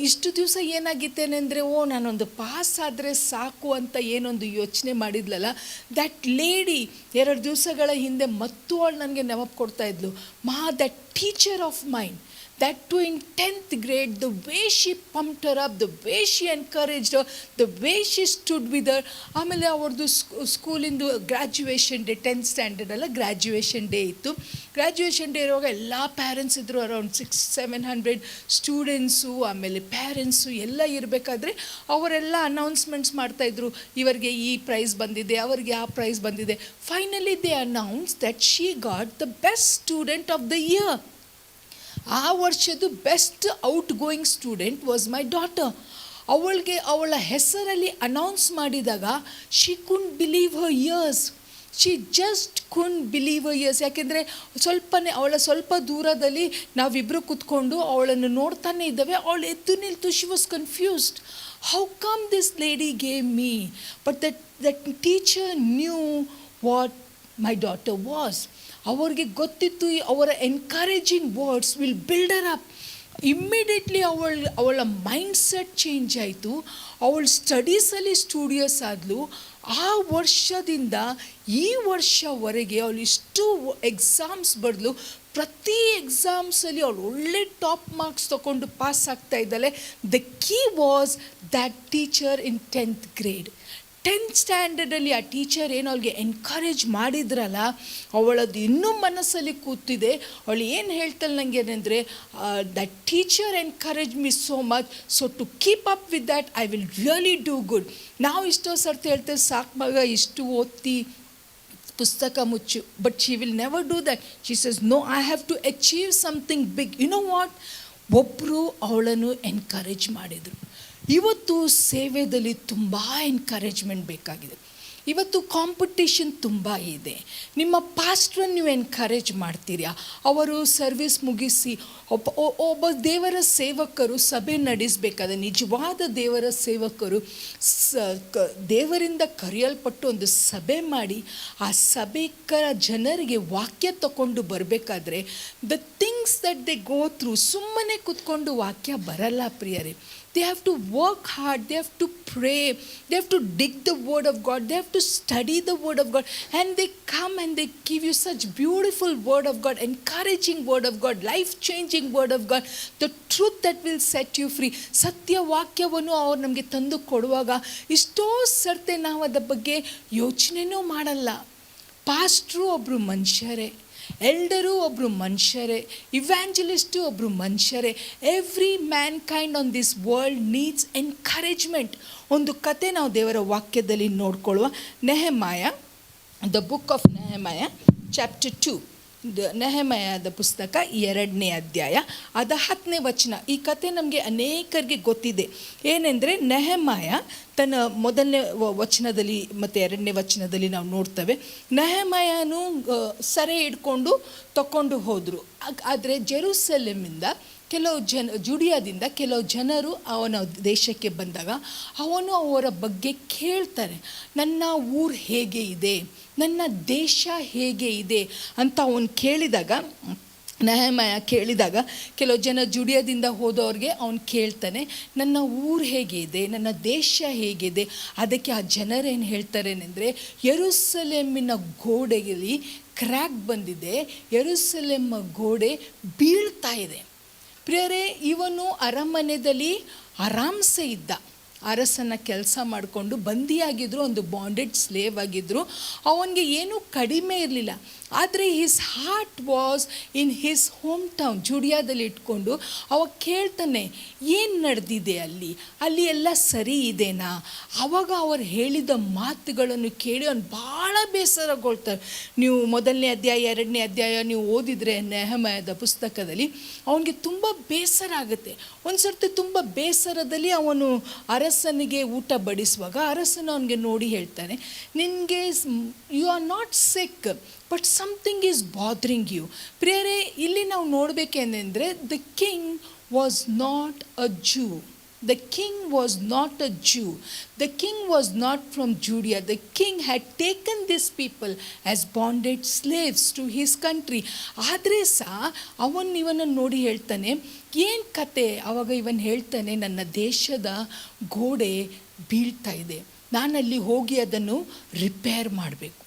ಇಷ್ಟು ದಿವಸ ಏನಾಗಿತ್ತೇನೆಂದರೆ, ನಾನೊಂದು ಪಾಸ್ ಆದರೆ ಸಾಕು ಅಂತ ಏನೊಂದು ಯೋಚನೆ ಮಾಡಿದ್ಲಲ್ಲ, ದ್ಯಾಟ್ ಲೇಡಿ 2 ದಿವಸಗಳ ಹಿಂದೆ ಮತ್ತು ಅವಳು ನನಗೆ ನೆನಪು ಕೊಡ್ತಾಯಿದ್ಲು, that teacher of mind, that too in 10th grade, the way she pumped her up, the way she encouraged her, the way she stood with her. ಆಮೇಲೆ ಅವ್ರದ್ದು ಸ್ಕೂಲಿಂದು ಗ್ರ್ಯಾಜುಯೇಷನ್ ಡೇ, 10th ಸ್ಟ್ಯಾಂಡರ್ಡ್ ಅಲ್ಲ, ಗ್ರ್ಯಾಜುಯೇಷನ್ ಡೇ ಇತ್ತು. Graduation day ಇರುವಾಗ ಎಲ್ಲ parents ಇದ್ದರು, around 600-700 students, ಆಮೇಲೆ parents ಎಲ್ಲ ಇರಬೇಕಾದ್ರೆ ಅವರೆಲ್ಲ ಅನೌನ್ಸ್ಮೆಂಟ್ಸ್ ಮಾಡ್ತಾಯಿದ್ರು, ಇವರಿಗೆ ಈ ಪ್ರೈಸ್ ಬಂದಿದೆ, ಅವರಿಗೆ ಆ ಪ್ರೈಸ್ ಬಂದಿದೆ. Finally they announce that she got the best student of the year. ಆ ವರ್ಷದ್ದು best out going student was my daughter. ಅವಳ ಹೆಸರಲ್ಲಿ ಅನೌನ್ಸ್ ಮಾಡಿದಾಗ she ಕುಂಟ್ believe Har years, she just ಕುಂಟ್ believe Har years. ಯಾಕೆಂದರೆ ಅವಳ ಸ್ವಲ್ಪ ದೂರದಲ್ಲಿ ನಾವಿಬ್ಬರು ಕೂತ್ಕೊಂಡು ಅವಳನ್ನು ನೋಡ್ತಾನೆ ಇದ್ದಾವೆ. ಅವಳು ಎದ್ದು ನಿಲ್ತು, she was confused, how come this lady gave me. But that teacher knew what my daughter was. ಅವ್ರಿಗೆ ಗೊತ್ತಿತ್ತು ಅವರ encouraging words will builder up. Immediately ಅವಳ ಮೈಂಡ್ಸೆಟ್ ಚೇಂಜ್ ಆಯಿತು. ಅವಳು ಸ್ಟಡೀಸಲ್ಲಿ ಸ್ಟೂಡಿಯಸ್ ಆದಳು. ಆ ವರ್ಷದಿಂದ ಈ ವರ್ಷವರೆಗೆ ಅವಳು ಇಷ್ಟು ಎಕ್ಸಾಮ್ಸ್ ಬರೆದ್ಲು. ಪ್ರತಿ ಎಕ್ಸಾಮ್ಸಲ್ಲಿ ಅವಳು ಒಳ್ಳೆ ಟಾಪ್ ಮಾರ್ಕ್ಸ್ ತೊಗೊಂಡು ಪಾಸ್ ಆಗ್ತಾ ಇದ್ದಾಳೆ. The key was that teacher in 10th grade. 10th ಸ್ಟ್ಯಾಂಡರ್ಡಲ್ಲಿ ಆ ಟೀಚರ್ ಏನು ಅವಳಿಗೆ ಎನ್ಕರೇಜ್ ಮಾಡಿದ್ರಲ್ಲ, ಅವಳದು ಇನ್ನೂ ಮನಸ್ಸಲ್ಲಿ ಕೂತಿದೆ. ಅವಳು ಏನು ಹೇಳ್ತಾಳೆ ನನಗೆ ಅಂದರೆ, that teacher encourage me so much, so to keep up with that I will really do good. ನಾವು ಇಷ್ಟೋ ಸರ್ತಿ ಹೇಳ್ತೇವೆ, ಸಾಕು ಮಗ ಇಷ್ಟು ಓದ್ತಿ ಪುಸ್ತಕ ಮುಚ್ಚು, but she will never do that. She says no, I have to achieve something big. You know what, ಒಬ್ಬರು ಅವಳನ್ನು ಎನ್ಕರೇಜ್ ಮಾಡಿದರು. ಇವತ್ತು ಸೇವೆಯಲ್ಲಿ ತುಂಬ ಎನ್ಕರೇಜ್ಮೆಂಟ್ ಬೇಕಾಗಿದೆ. ಇವತ್ತು ಕಾಂಪಿಟೇಷನ್ ತುಂಬ ಇದೆ. ನಿಮ್ಮ ಪಾಸ್ಟ್ರನ್ನು ನೀವು ಎನ್ಕರೇಜ್ ಮಾಡ್ತೀರಾ? ಅವರು ಸರ್ವಿಸ್ ಮುಗಿಸಿ ಒಬ್ಬ ದೇವರ ಸೇವಕರು ಸಭೆ ನಡೆಸಬೇಕಾದ್ರೆ, ನಿಜವಾದ ದೇವರ ಸೇವಕರು ದೇವರಿಂದ ಕರೆಯಲ್ಪಟ್ಟು ಒಂದು ಸಭೆ ಮಾಡಿ ಆ ಸಭೆಕರ ಜನರಿಗೆ ವಾಕ್ಯ ತಗೊಂಡು ಬರಬೇಕಾದ್ರೆ the things that they go through, ಸುಮ್ಮನೆ ಕೂತ್ಕೊಂಡು ವಾಕ್ಯ ಬರಲ್ಲ ಪ್ರಿಯರೇ. They have to work hard, they have to pray, they have to dig the word of God, they have to study the word of God, and they come and they give you such beautiful word of God, encouraging word of God, life-changing word of God, the truth that will set you free. ಸತ್ಯ ವಾಕ್ಯವನ್ನು ಅವ್ರು ನಮಗೆ ತಂದು ಕೊಡುವಾಗ ಇಷ್ಟೋ ಸರ್ತೆ ನಾವು ಅದರ ಬಗ್ಗೆ ಯೋಚನೆಯೂ ಮಾಡಲ್ಲ. ಪಾಸ್ಟ್ರು ಒಬ್ಬರು ಮನುಷ್ಯರೇ, ಎಲ್ಡರು ಒಬ್ಬರು ಮನುಷ್ಯರೇ, ಇವ್ಯಾಂಜಲಿಸ್ಟು ಒಬ್ಬರು ಮನುಷ್ಯರೇ. Every mankind on this world needs encouragement. ಒಂದು ಕತೆ ನಾವು ದೇವರ ವಾಕ್ಯದಲ್ಲಿ ನೋಡ್ಕೊಳ್ಳುವ. Nehemiah, the book of Nehemiah chapter 2, ನೆಹೆಮಾಯದ ಪುಸ್ತಕ 2ನೇ ಅಧ್ಯಾಯ, ಅದ 10ನೇ ವಚನ. ಈ ಕತೆ ನಮಗೆ ಅನೇಕರಿಗೆ ಗೊತ್ತಿದೆ. ಏನೆಂದರೆ, ನೆಹೆಮಾಯ ತನ್ನ ಮೊದಲನೇ ವಚನದಲ್ಲಿ ಮತ್ತು 2ನೇ ವಚನದಲ್ಲಿ ನಾವು ನೋಡ್ತೇವೆ, ನೆಹೆಮಾಯನು ಸೆರೆ ಹಿಡ್ಕೊಂಡು ತಗೊಂಡು ಹೋದರು. ಆದರೆ ಜೆರುಸಲೇಮಿಂದ ಜುಡಿಯಾದಿಂದ ಕೆಲವು ಜನರು ಅವನ ದೇಶಕ್ಕೆ ಬಂದಾಗ ಅವನು ಅವರ ಬಗ್ಗೆ ಕೇಳ್ತಾರೆ, ನನ್ನ ಊರು ಹೇಗೆ ಇದೆ, ನನ್ನ ದೇಶ ಹೇಗೆ ಇದೆ ಅಂತ ಅವನು ಕೇಳಿದಾಗ, ನೆಹೆಮಾಯ ಕೇಳಿದಾಗ ಕೆಲವು ಜನ ಜುಡಿಯಾದಿಂದ ಹೋದವ್ರಿಗೆ ಅವನು ಕೇಳ್ತಾನೆ, ನನ್ನ ಊರು ಹೇಗೆ ಇದೆ, ನನ್ನ ದೇಶ ಹೇಗಿದೆ. ಅದಕ್ಕೆ ಆ ಜನರೇನು ಹೇಳ್ತಾರೇನೆಂದರೆ, ಯೆರೂಸಲೇಮಿನ ಗೋಡೆಯಲ್ಲಿ ಕ್ರ್ಯಾಕ್ ಬಂದಿದೆ, ಯೆರೂಸಲೇಮ್ ಗೋಡೆ ಬೀಳ್ತಾ ಇದೆ. ಪ್ರಿಯರೇ, ಇವನು ಅರಮನೆಯಲ್ಲಿ ಆರಾಮ್ಸೆ ಇದ್ದ, ಅರಸನ ಕೆಲಸ ಮಾಡಿಕೊಂಡು ಬಂದಿಯಾಗಿದ್ದರು, ಒಂದು ಬಾಂಡೆಡ್ ಸ್ಲೇವ್ ಆಗಿದ್ದರು. ಅವನಿಗೆ ಏನೂ ಕಡಿಮೆ ಇರಲಿಲ್ಲ. ಆದರೆ his heart was in his hometown, ಜುಡಿಯಾದಲ್ಲಿ ಇಟ್ಕೊಂಡು ಅವ ಕೇಳ್ತಾನೆ, ಏನು ನಡೆದಿದೆ ಅಲ್ಲಿ ಎಲ್ಲ ಸರಿ ಇದೆನಾ? ಆವಾಗ ಅವರು ಹೇಳಿದ ಮಾತುಗಳನ್ನು ಕೇಳಿ ಅವನು ಭಾಳ ಬೇಸರಗೊಳ್ತಾರೆ. ನೀವು 1ನೇ ಅಧ್ಯಾಯ 2ನೇ ಅಧ್ಯಾಯ ನೀವು ಓದಿದರೆ ನೆಹೆಮಾಯದ ಪುಸ್ತಕದಲ್ಲಿ ಅವನಿಗೆ ತುಂಬ ಬೇಸರ ಆಗುತ್ತೆ. ಒಂದು ಸರ್ತಿ ತುಂಬ ಬೇಸರದಲ್ಲಿ ಅವನು ಅರಸನಿಗೆ ಊಟ ಬಡಿಸುವಾಗ ಅರಸನ ಅವನಿಗೆ ನೋಡಿ ಹೇಳ್ತಾನೆ, ನಿನಗೆ you are not sick but something is bothering you. ಪ್ರಿಯರೇ, ಇಲ್ಲಿ ನಾವು ನೋಡಬೇಕೆಂದರೆ the king was not a Jew. The king was not a Jew. The king was not from Judea. The king had taken these people as bonded slaves to his country. ಆದರೆ ಸಹ ಇವನನ್ನು ನೋಡಿ ಹೇಳ್ತಾನೆ, ಏನು ಕತೆ? ಆವಾಗ ಇವನು ಹೇಳ್ತಾನೆ, ನನ್ನ ದೇಶದ ಗೋಡೆ ಬೀಳ್ತಾ ಇದೆ, ನಾನಲ್ಲಿ ಹೋಗಿ ಅದನ್ನು ರಿಪೇರ್ ಮಾಡಬೇಕು.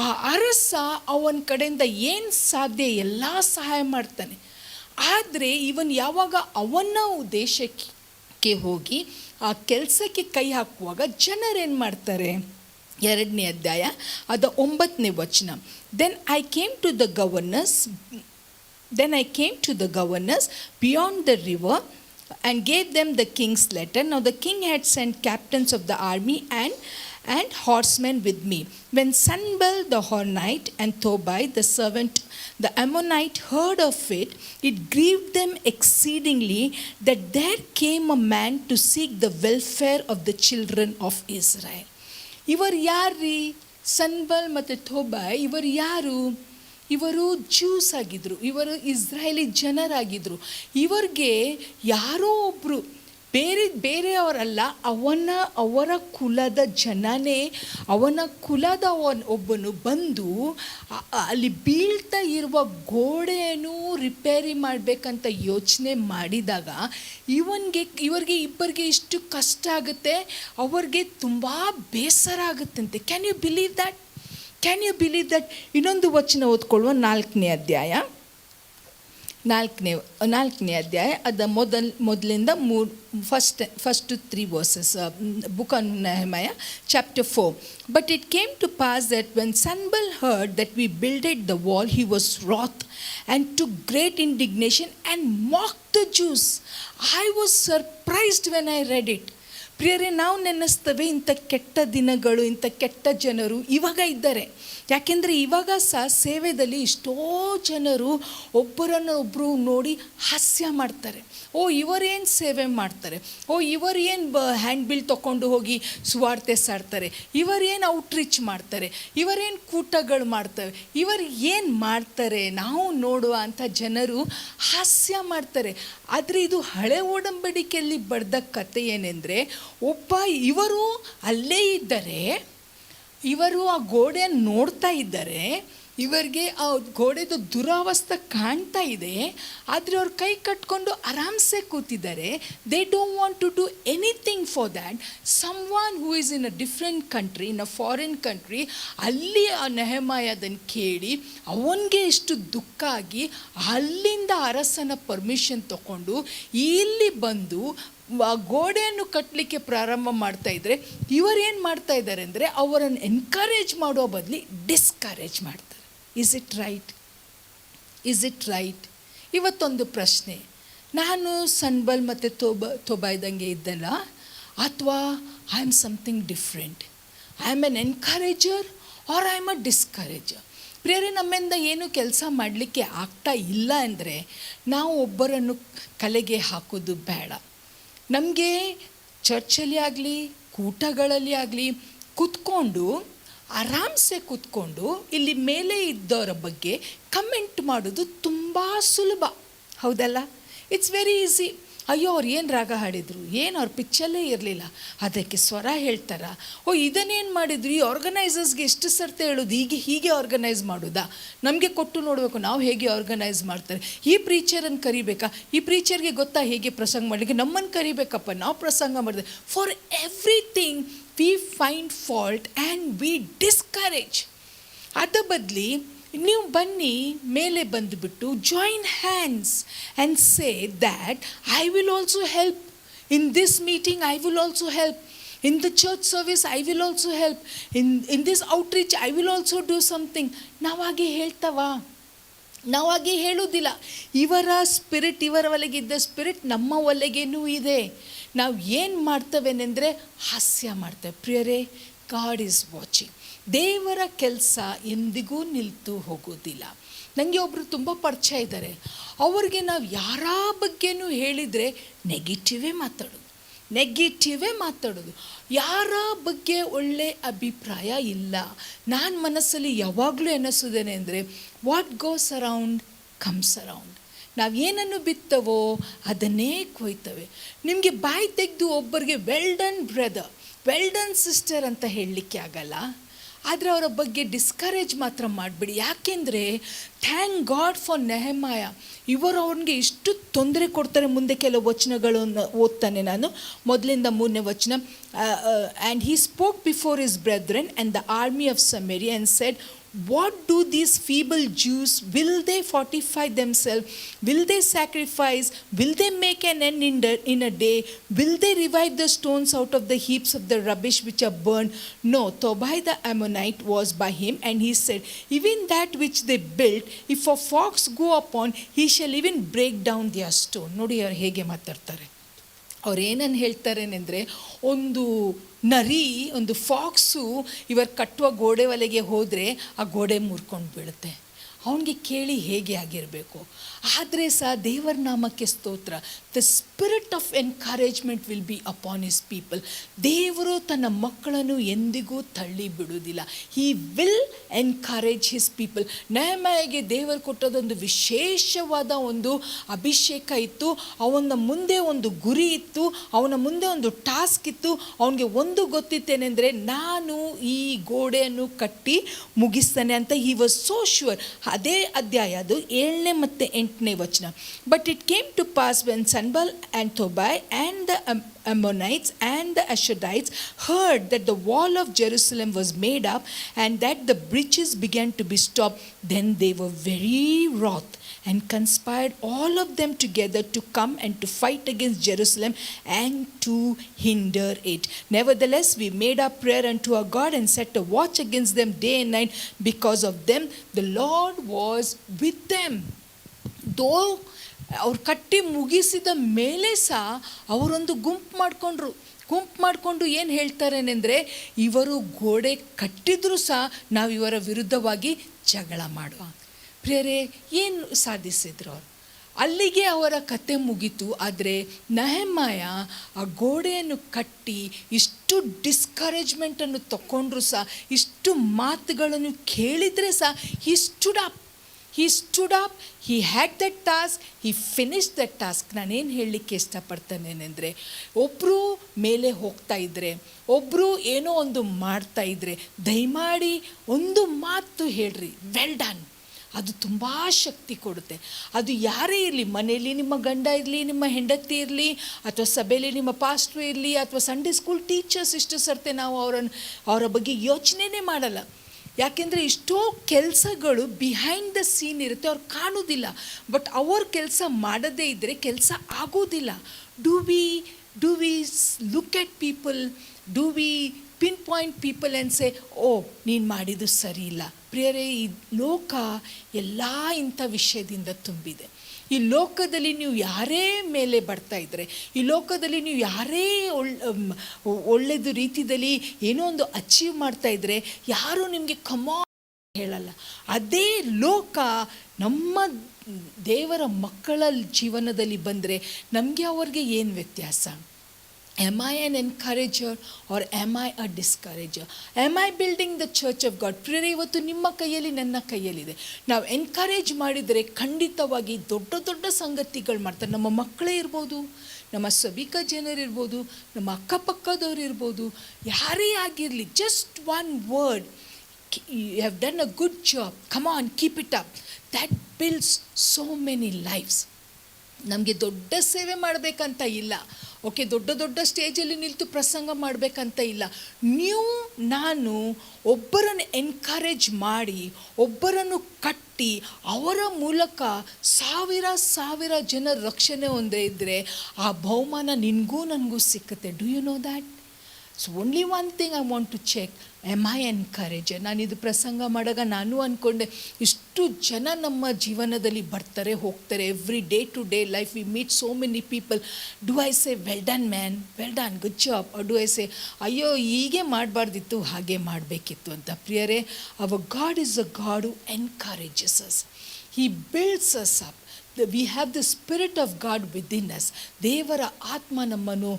ಆ ಅರಸ ಅವನ ಕಡೆಯಿಂದ ಏನು ಸಾಧ್ಯ ಎಲ್ಲ ಸಹಾಯ ಮಾಡ್ತಾನೆ. ಆದರೆ ಇವನು ಯಾವಾಗ ಅವನ ದೇಶಕ್ಕೆ ಹೋಗಿ ಆ ಕೆಲಸಕ್ಕೆ ಕೈ ಹಾಕುವಾಗ ಜನರೇನು ಮಾಡ್ತಾರೆ? 2ನೇ ಅಧ್ಯಾಯ ಅದು 9ನೇ ವಚನ. Then I came to the governors beyond the river and gave them the king's letter. Now the king had sent captains of the army and horsemen with me. When Sanballat the Horonite and Tobiah the servant, the Ammonite, heard of it, it grieved them exceedingly that there came a man to seek the welfare of the children of Israel. ಇವರು ಯಾರ್ರೀ? ಸನ್ಬಲ್ ಮತ್ತು ಟೋಬಾಯ್ ಇವರು ಯಾರು? ಇವರು juice ಆಗಿದ್ದರು, ಇವರು ಇಸ್ರಾಯೇಲಿ ಜನರಾಗಿದ್ದರು. ಇವರಿಗೆ ಯಾರೋ ಒಬ್ಬರು ಬೇರೆಯವರಲ್ಲ, ಅವರ ಕುಲದ ಜನನೇ, ಅವನ ಕುಲದ ಒಬ್ಬನು ಬಂದು ಅಲ್ಲಿ ಬೀಳ್ತಾ ಇರುವ ಗೋಡೆಯನ್ನು ರಿಪೇರಿ ಮಾಡಬೇಕಂತ ಯೋಚನೆ ಮಾಡಿದಾಗ ಇವರಿಗೆ ಇಬ್ಬರಿಗೆ ಇಷ್ಟು ಕಷ್ಟ ಆಗುತ್ತೆ, ಅವ್ರಿಗೆ ತುಂಬ ಬೇಸರ ಆಗುತ್ತಂತೆ. Can you believe that? ಇನ್ನೊಂದು ವಚನ ಓದ್ಕೊಳ್ಳುವ, 4ನೇ ಅಧ್ಯಾಯ, 4ನೇ ಅಧ್ಯಾಯ, ಅದ ಮೊದಲಿಂದ first 3 verses, book of Nehemiah, chapter 4. But it came to pass that when Sanballat heard that we builded the wall, he was wroth and took great indignation and mocked the Jews. I was surprised when I read it. ಪ್ರಿಯರೇ, ನಾವು ನೆನೆಸ್ತೇವೆ ಇಂಥ ಕೆಟ್ಟ ದಿನಗಳು, ಇಂಥ ಕೆಟ್ಟ ಜನರು ಇವಾಗ ಇದ್ದಾರೆ. ಯಾಕೆಂದರೆ ಇವಾಗ ಸಹ ಸೇವೆಯಲ್ಲಿ ಎಷ್ಟೋ ಜನರು ಒಬ್ಬರನ್ನೊಬ್ಬರು ನೋಡಿ ಹಾಸ್ಯ ಮಾಡ್ತಾರೆ. ಓ, ಇವರೇನು ಸೇವೆ ಮಾಡ್ತಾರೆ, ಓ ಇವರೇನು ಹ್ಯಾಂಡ್ ಬಿಲ್ ತೊಗೊಂಡು ಹೋಗಿ ಸುವಾರ್ತೆ ಸಾಡ್ತಾರೆ, ಇವರೇನು ಔಟ್ರೀಚ್ ಮಾಡ್ತಾರೆ, ಇವರೇನು ಕೂಟಗಳು ಮಾಡ್ತವೆ, ಇವರು ಏನು ಮಾಡ್ತಾರೆ ನಾವು ನೋಡುವ ಅಂಥ ಜನರು ಹಾಸ್ಯ ಮಾಡ್ತಾರೆ. ಆದರೆ ಇದು ಹಳೆ ಒಡಂಬಡಿಕೆಯಲ್ಲಿ ಬರೆದ ಕಥೆ ಏನೆಂದರೆ, ಇವರು ಅಲ್ಲೇ ಇದ್ದರೆ, ಇವರು ಆ ಗೋಡೆಯನ್ನು ನೋಡ್ತಾ ಇದ್ದಾರೆ, ಇವರಿಗೆ ಆ ಗೋಡೆದು ದುರಾವಸ್ಥೆ ಕಾಣ್ತಾ ಇದೆ, ಆದರೆ ಅವ್ರು ಕೈ ಕಟ್ಕೊಂಡು ಆರಾಮ್ಸೆ ಕೂತಿದ್ದಾರೆ. They don't want to do anything for that. Someone who is in a different country, in a foreign country, ಅಲ್ಲಿ ಆ ನೆಹೆಮಾಯ ಅದನ್ನು ಕೇಳಿ ಅವನಿಗೆ ಎಷ್ಟು ದುಃಖ ಆಗಿ ಅಲ್ಲಿಂದ ಅರಸನ ಪರ್ಮಿಷನ್ ತಗೊಂಡು ಇಲ್ಲಿ ಬಂದು ಗೋಡೆಯನ್ನು ಕಟ್ಟಲಿಕ್ಕೆ ಪ್ರಾರಂಭ ಮಾಡ್ತಾ ಇದ್ದರೆ, ಇವರೇನು ಮಾಡ್ತಾ ಇದ್ದಾರೆ ಅಂದರೆ ಅವರನ್ನು ಎನ್ಕರೇಜ್ ಮಾಡುವ ಬದಲು ಡಿಸ್ಕರೇಜ್ ಮಾಡ್ತಾರೆ. Is it right? ಇವತ್ತೊಂದು ಪ್ರಶ್ನೆ, ನಾನು ಸನ್ಬಲ್ ಮತ್ತು ತೊಬಾಯ್ದಂಗೆ ಇದ್ದಲ್ಲ, ಅಥವಾ I am something different? I am an encourager or I am a discourager? ಪ್ರಿಯರೇ, ನಮ್ಮಿಂದ ಏನು ಕೆಲಸ ಮಾಡಲಿಕ್ಕೆ ಆಗ್ತಾ ಇಲ್ಲ ಅಂದರೆ ನಾವು ಒಬ್ಬರನ್ನು ಕಲೆಗೆ ಹಾಕೋದು ಬೇಡ. ನಮಗೆ ಚರ್ಚಲ್ಲಿ ಆಗಲಿ ಕೂಟಗಳಲ್ಲಿ ಆಗಲಿ ಆರಾಮ್ಸೆ ಕೂತ್ಕೊಂಡು ಇಲ್ಲಿ ಮೇಲೆ ಇದ್ದವರ ಬಗ್ಗೆ ಕಮೆಂಟ್ ಮಾಡೋದು ತುಂಬ ಸುಲಭ, ಹೌದಲ್ಲ? It's very easy. ಅಯ್ಯೋ, ಅವ್ರು ಏನು ರಾಗ ಹಾಡಿದರು, ಏನು ಅವ್ರ ಪಿಚ್ಚಲ್ಲೇ ಇರಲಿಲ್ಲ, ಅದಕ್ಕೆ ಸ್ವರ ಹೇಳ್ತಾರ, ಓ ಇದನ್ನೇನು ಮಾಡಿದ್ರು, ಈ ಆರ್ಗನೈಸರ್ಸ್ಗೆ ಎಷ್ಟು ಸರ್ತಿ ಹೇಳೋದು, ಹೀಗೆ ಆರ್ಗನೈಸ್ ಮಾಡೋದಾ, ನಮಗೆ ಕೊಟ್ಟು ನೋಡಬೇಕು ನಾವು ಹೇಗೆ ಆರ್ಗನೈಸ್ ಮಾಡ್ತಾರೆ, ಈ ಪ್ರೀಚರನ್ನು ಕರಿಬೇಕಾ, ಈ ಪ್ರೀಚರ್ಗೆ ಗೊತ್ತಾ ಹೇಗೆ ಪ್ರಸಂಗ ಮಾಡಲಿಕ್ಕೆ, ನಮ್ಮನ್ನು ಕರಿಬೇಕಪ್ಪ, ನಾವು ಪ್ರಸಂಗ ಮಾಡಿದೆ. For everything we find fault and we discourage. ಅದ ಬದಲಿ ನೀವು ಬನ್ನಿ, ಮೇಲೆ ಬಂದುಬಿಟ್ಟು join hands and say that I will also help in this meeting, I will also help in the church service, I will also help in this outreach, I will also do something. ನಾವಾಗೆ ನಾವಾಗೆ ಹೇಳೋದಿಲ್ಲ. ಇವರ spirit, ಇವರ ಒಳಗಿದ್ದ spirit ನಮ್ಮ ಒಳಗೇನೂ ಇದೆ. ನಾವು ಏನು ಮಾಡ್ತೇವೆನೆಂದರೆ ಹಾಸ್ಯ ಮಾಡ್ತೇವೆ. ಪ್ರಿಯರೇ, ಗಾಡ್ ಈಸ್ ವಾಚಿಂಗ್. ದೇವರ ಕೆಲಸ ಎಂದಿಗೂ ನಿಲ್ತು ಹೋಗೋದಿಲ್ಲ. ನನಗೆ ಒಬ್ಬರು ತುಂಬ ಪರಿಚಯ ಇದ್ದಾರೆ. ಅವ್ರಿಗೆ ನಾವು ಯಾರ ಬಗ್ಗೆನೂ ಹೇಳಿದರೆ ನೆಗೆಟಿವೇ ಮಾತಾಡೋದು, ಯಾರ ಬಗ್ಗೆ ಒಳ್ಳೆ ಅಭಿಪ್ರಾಯ ಇಲ್ಲ. ನಾನು ಮನಸ್ಸಲ್ಲಿ ಯಾವಾಗಲೂ ಎನಿಸೋದೇನೆ ಅಂದರೆ, what goes around comes around. ನಾವು ಏನನ್ನು ಬಿತ್ತವೋ ಅದನ್ನೇ ಕೊಯ್ತವೆ. ನಿಮಗೆ ಬಾಯಿ ತೆಗೆದು ಒಬ್ಬರಿಗೆ well done brother, well done sister ಅಂತ ಹೇಳಲಿಕ್ಕೆ ಆಗಲ್ಲ, ಆದರೆ ಅವರ ಬಗ್ಗೆ ಡಿಸ್ಕರೇಜ್ ಮಾತ್ರ ಮಾಡಬೇಡಿ. ಯಾಕೆಂದರೆ ಥ್ಯಾಂಕ್ ಗಾಡ್ ಫಾರ್ ನೆಹೆಮಾಯ. ಇವರು ಅವ್ನಿಗೆ ಇಷ್ಟು ತೊಂದರೆ ಕೊಡ್ತಾರೆ. ಮುಂದೆ ಕೆಲವು ವಚನಗಳನ್ನು ಓದ್ತಾನೆ ನಾನು, ಮೊದಲಿಂದ 3ನೇ ವಚನ. And he spoke before his brethren and the army of Samaria and said, what do these feeble Jews, will they fortify themselves, will they sacrifice, will they make an end in a day, will they revive the stones out of the heaps of the rubbish which are burned? No, Tobiah the Ammonite was by him, and he said, even that which they built, if a fox go upon, he shall even break down their stone. ನೋಡಿ ಅವ್ರು ಹೇಗೆ ಮಾತಾಡ್ತಾರೆ. ಅವ್ರು ಏನನ್ನು ಹೇಳ್ತಾರೇನೆಂದರೆ, ಒಂದು ನರಿ, ಒಂದು Fox ಇವರು ಕಟ್ಟುವ ಗೋಡೆ ಒಲೆಗೆ ಹೋದರೆ ಆ ಗೋಡೆ ಮುರ್ಕೊಂಡು ಬೀಳುತ್ತೆ. ಅವನಿಗೆ ಕೇಳಿ ಹೇಗೆ ಆಗಿರಬೇಕು. ಆದರೆ ಸಹ ದೇವರ ನಾಮಕ್ಕೆ ಸ್ತೋತ್ರ. The spirit of encouragement will be upon his people. ದೇವರು ತನ್ನ ಮಕ್ಕಳನ್ನು ಎಂದಿಗೂ ತಳ್ಳಿ ಬಿಡುವುದಿಲ್ಲ. He will encourage his people. ನೆಹೆಮೀಯನಿಗೆ ದೇವರು ಕೊಟ್ಟದೊಂದು ವಿಶೇಷವಾದ ಒಂದು ಅಭಿಷೇಕ ಇತ್ತು. ಅವನ ಮುಂದೆ ಒಂದು ಗುರಿ ಇತ್ತು, ಅವನ ಮುಂದೆ ಒಂದು ಟಾಸ್ಕ್ ಇತ್ತು. ಅವನಿಗೆ ಒಂದು ಗೊತ್ತಿತ್ತೇನೆಂದರೆ, ನಾನು ಈ ಗೋಡೆಯನ್ನು ಕಟ್ಟಿ ಮುಗಿಸ್ತಾನೆ ಅಂತ. He was so sure. ಅದೇ ಅಧ್ಯಾಯ ಅದು 7ನೇ ಮತ್ತು 8ನೇ ವಚನ. But it came to pass when Sanballat and Tobiah and the Ammonites and the Ashdodites heard that the wall of Jerusalem was made up and that the breaches began to be stopped, then they were very wroth and conspired all of them together to come and to fight against Jerusalem and to hinder it. Nevertheless, we made our prayer unto our God and set a watch against them day and night. Because of them, the Lord was with them. Though ಅವ್ರು ಕಟ್ಟಿ ಮುಗಿಸಿದ ಮೇಲೆ ಸಹ ಅವರೊಂದು ಗುಂಪು ಮಾಡಿಕೊಂಡು ಏನು ಹೇಳ್ತಾರೇನೆಂದರೆ, ಇವರು ಗೋಡೆ ಕಟ್ಟಿದರೂ ಸಹ ನಾವು ಇವರ ವಿರುದ್ಧವಾಗಿ ಜಗಳ ಮಾಡುವ. ಪ್ರಿಯರೇ, ಏನು ಸಾಧಿಸಿದ್ರು ಅವರು? ಅಲ್ಲಿಗೆ ಅವರ ಕತೆ ಮುಗೀತು. ಆದರೆ ನೆಹೆಮೀಯ ಆ ಗೋಡೆಯನ್ನು ಕಟ್ಟಿ ಇಷ್ಟು ಡಿಸ್ಕರೇಜ್ಮೆಂಟನ್ನು ತಗೊಂಡ್ರು ಸಹ, ಇಷ್ಟು ಮಾತುಗಳನ್ನು ಕೇಳಿದರೆ ಸಹ, He stood up, he had that task, he finished that task. ನಾನೇನು ಹೇಳಲಿಕ್ಕೆ ಇಷ್ಟಪಡ್ತಾನೇನೆಂದರೆ, ಒಬ್ಬರು ಮೇಲೆ ಹೋಗ್ತಾ ಇದ್ದರೆ, ಒಬ್ಬರು ಏನೋ ಒಂದು ಮಾಡ್ತಾ ಇದ್ದರೆ, ದಯಮಾಡಿ ಒಂದು ಮಾತು ಹೇಳ್ರಿ, ವೆಲ್ ಡನ್. ಅದು ತುಂಬ ಶಕ್ತಿ ಕೊಡುತ್ತೆ. ಅದು ಯಾರೇ ಇರಲಿ, ಮನೆಯಲ್ಲಿ ನಿಮ್ಮ ಗಂಡ ಇರಲಿ, ನಿಮ್ಮ ಹೆಂಡತಿ ಇರಲಿ, ಅಥವಾ ಸಭೆಯಲ್ಲಿ ನಿಮ್ಮ ಪಾಸ್ಟ್ರು ಇರಲಿ, ಅಥವಾ ಸಂಡೇ ಸ್ಕೂಲ್ ಟೀಚರ್ಸ್. ಇಷ್ಟು ಸರ್ತೆ ನಾವು ಅವರ ಬಗ್ಗೆ ಯೋಚನೆನೇ ಮಾಡಲ್ಲ. ಯಾಕೆಂದರೆ ಎಷ್ಟೋ ಕೆಲಸಗಳು ಬಿಹೈಂಡ್ ದ ಸೀನ್ ಇರುತ್ತೆ, ಅವ್ರು ಕಾಣೋದಿಲ್ಲ. ಬಟ್ ಅವ್ರ ಕೆಲಸ ಮಾಡದೇ ಇದ್ದರೆ ಕೆಲಸ ಆಗೋದಿಲ್ಲ. Do we look at people? Do we pinpoint people and say, ಓ ನೀನು ಮಾಡಿದ್ದು ಸರಿ ಇಲ್ಲ? ಪ್ರಿಯರೇ, ಈ ಲೋಕ ಎಲ್ಲ ಇಂಥ ವಿಷಯದಿಂದ ತುಂಬಿದೆ. ಈ ಲೋಕದಲ್ಲಿ ನೀವು ಯಾರೇ ಮೇಲೆ ಬರ್ತಾ ಇದ್ದರೆ, ಈ ಲೋಕದಲ್ಲಿ ನೀವು ಯಾರೇ ಒಳ್ಳೆಯದು ರೀತಿಯಲ್ಲಿ ಏನೋ ಒಂದು ಅಚೀವ್ ಮಾಡ್ತಾ ಇದ್ದರೆ, ಯಾರೂ ನಿಮಗೆ ಕಮಾನ್ ಹೇಳಲ್ಲ. ಅದೇ ಲೋಕ ನಮ್ಮ ದೇವರ ಮಕ್ಕಳ ಜೀವನದಲ್ಲಿ ಬಂದರೆ ನಮಗೆ ಅವ್ರಿಗೆ ಏನು ವ್ಯತ್ಯಾಸ? Am I an encourager or am I a discourager? Am I building the church of God? ಪ್ರಿಯರೇ, ಇವತ್ತು ನಿಮ್ಮ ಕೈಯಲ್ಲಿ, ನನ್ನ ಕೈಯಲ್ಲಿದೆ. ನಾವು ಎನ್ಕರೇಜ್ ಮಾಡಿದರೆ ಖಂಡಿತವಾಗಿ ದೊಡ್ಡ ದೊಡ್ಡ ಸಂಗತಿಗಳು ಮಾಡ್ತಾರೆ. ನಮ್ಮ ಮಕ್ಕಳೇ ಇರ್ಬೋದು, ನಮ್ಮ ಸಭಿಕ ಜನರಿರ್ಬೋದು, ನಮ್ಮ ಅಕ್ಕಪಕ್ಕದವ್ರು ಇರ್ಬೋದು, ಯಾರೇ ಆಗಿರಲಿ, just one word, you have done a good job, come on, keep it up. That builds so many lives. ನಮಗೆ ದೊಡ್ಡ ಸೇವೆ ಮಾಡಬೇಕಂತ ಇಲ್ಲ, ಓಕೆ, ದೊಡ್ಡ ಸ್ಟೇಜಲ್ಲಿ ನಿಂತು ಪ್ರಸಂಗ ಮಾಡಬೇಕಂತ ಇಲ್ಲ. ನಾನು ಒಬ್ಬರನ್ನು ಎನ್ಕರೇಜ್ ಮಾಡಿ, ಒಬ್ಬರನ್ನು ಕಟ್ಟಿ, ಅವರ ಮೂಲಕ ಸಾವಿರ ಜನರ ರಕ್ಷಣೆ ಹೊಂದೇ ಇದ್ದರೆ ಆ ಬಹುಮಾನ ನಿನಗೂ ನನಗೂ ಸಿಕ್ಕುತ್ತೆ. Do you know that? So only one thing I want to check, am I encourager? ನಾನಿದು ಪ್ರಸಂಗ ಮಾಡಾಗ ನಾನು ಅಂದ್ಕೊಂಡೆ, ಇಷ್ಟು ಜನ ನಮ್ಮ ಜೀವನದಲ್ಲಿ ಬರ್ತಾರೆ ಹೋಗ್ತಾರೆ, every day to day life we meet so many people. Do I say well done man, well done, good job? Or do I say ಅಯ್ಯೋ ಹೀಗೆ ಮಾಡಬಾರ್ದಿತ್ತು, ಹಾಗೆ ಮಾಡಬೇಕಿತ್ತು ಅಂತ? ಪ್ರಿಯರೇ, our God is a God who encourages us. He builds us up. We have the spirit of God within us. ದೇವರ ಆತ್ಮ ನಮ್ಮನ್ನು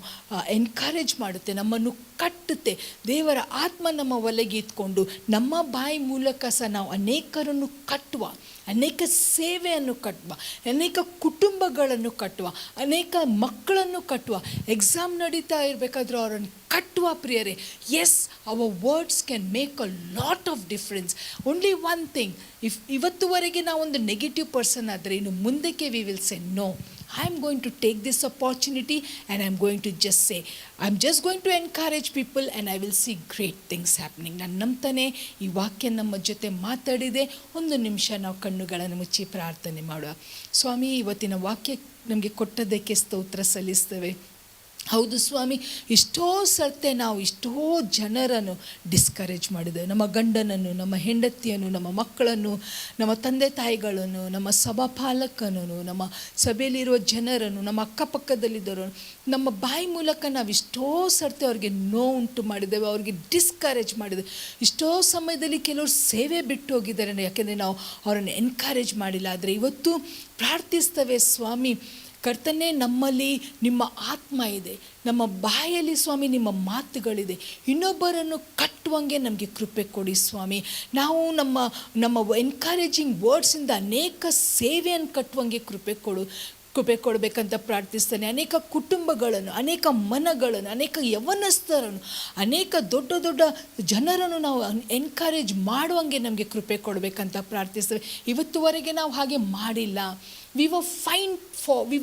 ಎನ್ಕರೇಜ್ ಮಾಡುತ್ತೆ, ನಮ್ಮನ್ನು ಕಟ್ಟುತ್ತೆ. ದೇವರ ಆತ್ಮ ನಮ್ಮ ಒಳಗೆ ಇಟ್ಕೊಂಡು ನಮ್ಮ ಬಾಯಿ ಮೂಲಕ ಸಹ ನಾವು ಅನೇಕರನ್ನು ಕಟ್ಟುವ, ಅನೇಕ ಸೇವೆಯನ್ನು ಕಟ್ಟುವ, ಅನೇಕ ಕುಟುಂಬಗಳನ್ನು ಕಟ್ಟುವ, ಅನೇಕ ಮಕ್ಕಳನ್ನು ಕಟ್ಟುವ. ಎಕ್ಸಾಮ್ ನಡೀತಾ ಇರಬೇಕಾದ್ರೂ ಅವರನ್ನು ಕಟ್ಟುವ. ಪ್ರಿಯರೇ, yes, our words can make a lot of difference. Only one thing, ಇವತ್ತುವರೆಗೆ ನಾವೊಂದು ನೆಗೆಟಿವ್ ಪರ್ಸನ್ ಆದರೆ, ಇನ್ನು ಮುಂದಕ್ಕೆ we will say no, I am going to take this opportunity and I am going to just say, I am just going to encourage people and I will see great things happening. ನಾನು ನಂಬ್ತಾನೆ ಈ ವಾಕ್ಯ ನಮ್ಮ ಜೊತೆ ಮಾತಾಡಿದೆ. ಒಂದು ನಿಮಿಷ ನಾವು ಕಣ್ಣುಗಳನ್ನು ಮುಚ್ಚಿ ಪ್ರಾರ್ಥನೆ ಮಾಡುವ. ಸ್ವಾಮಿ, ಇವತ್ತಿನ ವಾಕ್ಯ ನಮಗೆ ಕೊಟ್ಟದ್ದಕ್ಕೆ ಸ್ತೋತ್ರ ಸಲ್ಲಿಸ್ತೇವೆ. ಹೌದು ಸ್ವಾಮಿ, ಎಷ್ಟೋ ಸರ್ತೆ ನಾವು ಎಷ್ಟೋ ಜನರನ್ನು ಡಿಸ್ಕರೇಜ್ ಮಾಡಿದ್ದೇವೆ. ನಮ್ಮ ಗಂಡನನ್ನು, ನಮ್ಮ ಹೆಂಡತಿಯನ್ನು, ನಮ್ಮ ಮಕ್ಕಳನ್ನು, ನಮ್ಮ ತಂದೆ ತಾಯಿಗಳನ್ನು, ನಮ್ಮ ಸಭಾಪಾಲಕನನ್ನು, ನಮ್ಮ ಸಭೆಯಲ್ಲಿರುವ ಜನರನ್ನು, ನಮ್ಮ ಅಕ್ಕಪಕ್ಕದಲ್ಲಿದ್ದವರು, ನಮ್ಮ ಬಾಯಿ ಮೂಲಕ ನಾವು ಎಷ್ಟೋ ಸರ್ತೆ ಅವ್ರಿಗೆ ನೋವುಂಟು ಮಾಡಿದ್ದೇವೆ, ಅವ್ರಿಗೆ ಡಿಸ್ಕರೇಜ್ ಮಾಡಿದ್ದೇವೆ. ಎಷ್ಟೋ ಸಮಯದಲ್ಲಿ ಕೆಲವರು ಸೇವೆ ಬಿಟ್ಟು ಹೋಗಿದ್ದಾರೆ, ಯಾಕೆಂದರೆ ನಾವು ಅವರನ್ನು ಎನ್ಕರೇಜ್ ಮಾಡಿಲ್ಲ. ಆದರೆ ಇವತ್ತು ಪ್ರಾರ್ಥಿಸ್ತೇವೆ, ಸ್ವಾಮಿ ಕರ್ತನೇ, ನಮ್ಮಲ್ಲಿ ನಿಮ್ಮ ಆತ್ಮ ಇದೆ, ನಮ್ಮ ಬಾಯಲ್ಲಿ ಸ್ವಾಮಿ ನಿಮ್ಮ ಮಾತುಗಳಿದೆ, ಇನ್ನೊಬ್ಬರನ್ನು ಕಟ್ಟುವಂಗೆ ನಮಗೆ ಕೃಪೆ ಕೊಡಿ ಸ್ವಾಮಿ. ನಾವು ನಮ್ಮ ಎನ್ಕರೇಜಿಂಗ್ ವರ್ಡ್ಸಿಂದ ಅನೇಕ ಸೇವೆಯನ್ನು ಕಟ್ಟುವಂಗೆ ಕೃಪೆ ಕೊಡಬೇಕಂತ ಪ್ರಾರ್ಥಿಸ್ತಾನೆ. ಅನೇಕ ಕುಟುಂಬಗಳನ್ನು, ಅನೇಕ ಮನಗಳನ್ನು, ಅನೇಕ ಯವನಸ್ಥರನ್ನು, ಅನೇಕ ದೊಡ್ಡ ದೊಡ್ಡ ಜನರನ್ನು ನಾವು ಎನ್ಕರೇಜ್ ಮಾಡುವಂಗೆ ನಮಗೆ ಕೃಪೆ ಕೊಡಬೇಕಂತ ಪ್ರಾರ್ಥಿಸ್ತೇವೆ. ಇವತ್ತುವರೆಗೆ ನಾವು ಹಾಗೆ ಮಾಡಿಲ್ಲ. We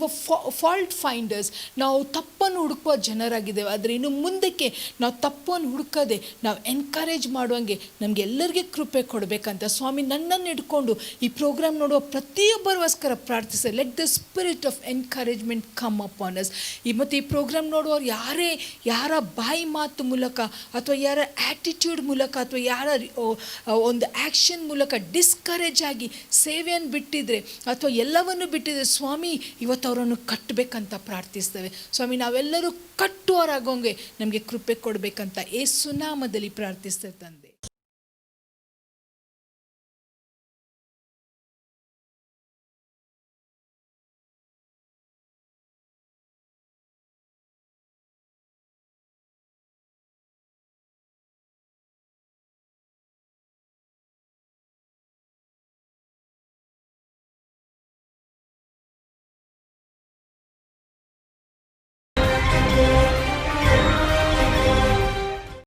were fault finders. ನಾವು ತಪ್ಪನ್ನು ಹುಡುಕುವ ಜನರಾಗಿದ್ದೇವೆ. ಆದರೆ ಇನ್ನು ಮುಂದಕ್ಕೆ ನಾವು ತಪ್ಪನ್ನು ಹುಡುಕದೆ ನಾವು ಎನ್ಕರೇಜ್ ಮಾಡುವಂಗೆ ನಮಗೆ ಎಲ್ಲರಿಗೆ ಕೃಪೆ ಕೊಡಬೇಕಂತ ಸ್ವಾಮಿ ನನ್ನನ್ನು ಹಿಡ್ಕೊಂಡು ಈ ಪ್ರೋಗ್ರಾಮ್ ನೋಡುವ ಪ್ರತಿಯೊಬ್ಬರಿಗೋಸ್ಕರ ಪ್ರಾರ್ಥಿಸ್ತಾರೆ. Let the spirit of encouragement come upon us. ಮತ್ತು ಈ ಪ್ರೋಗ್ರಾಮ್ ನೋಡುವವರು ಯಾರ ಬಾಯಿ ಮಾತು ಮೂಲಕ ಅಥವಾ ಯಾರ ಆ್ಯಟಿಟ್ಯೂಡ್ ಮೂಲಕ ಅಥವಾ ಯಾರ ಒಂದು ಆ್ಯಕ್ಷನ್ ಮೂಲಕ ಡಿಸ್ಕರೇಜ್ ಆಗಿ ಸೇವೆಯನ್ನು ಬಿಟ್ಟಿದ್ರೆ ಅಥವಾ ಎಲ್ಲವನ್ನು ಬಿಟ್ಟಿದ್ರೆ ಸ್ವಾಮಿ ಇವತ್ತು ಅವರನ್ನು ಕಟ್ಟಬೇಕಂತ ಪ್ರಾರ್ಥಿಸ್ತೇವೆ. ಸ್ವಾಮಿ ನಾವೆಲ್ಲರೂ ಕಟ್ಟುವರಾಗೋಂಗೆ ನಮಗೆ ಕೃಪೆ ಕೊಡಬೇಕಂತ ಯೇಸು ನಾಮದಲ್ಲಿ ಪ್ರಾರ್ಥಿಸ್ತೇವೆ ತಂದೆ.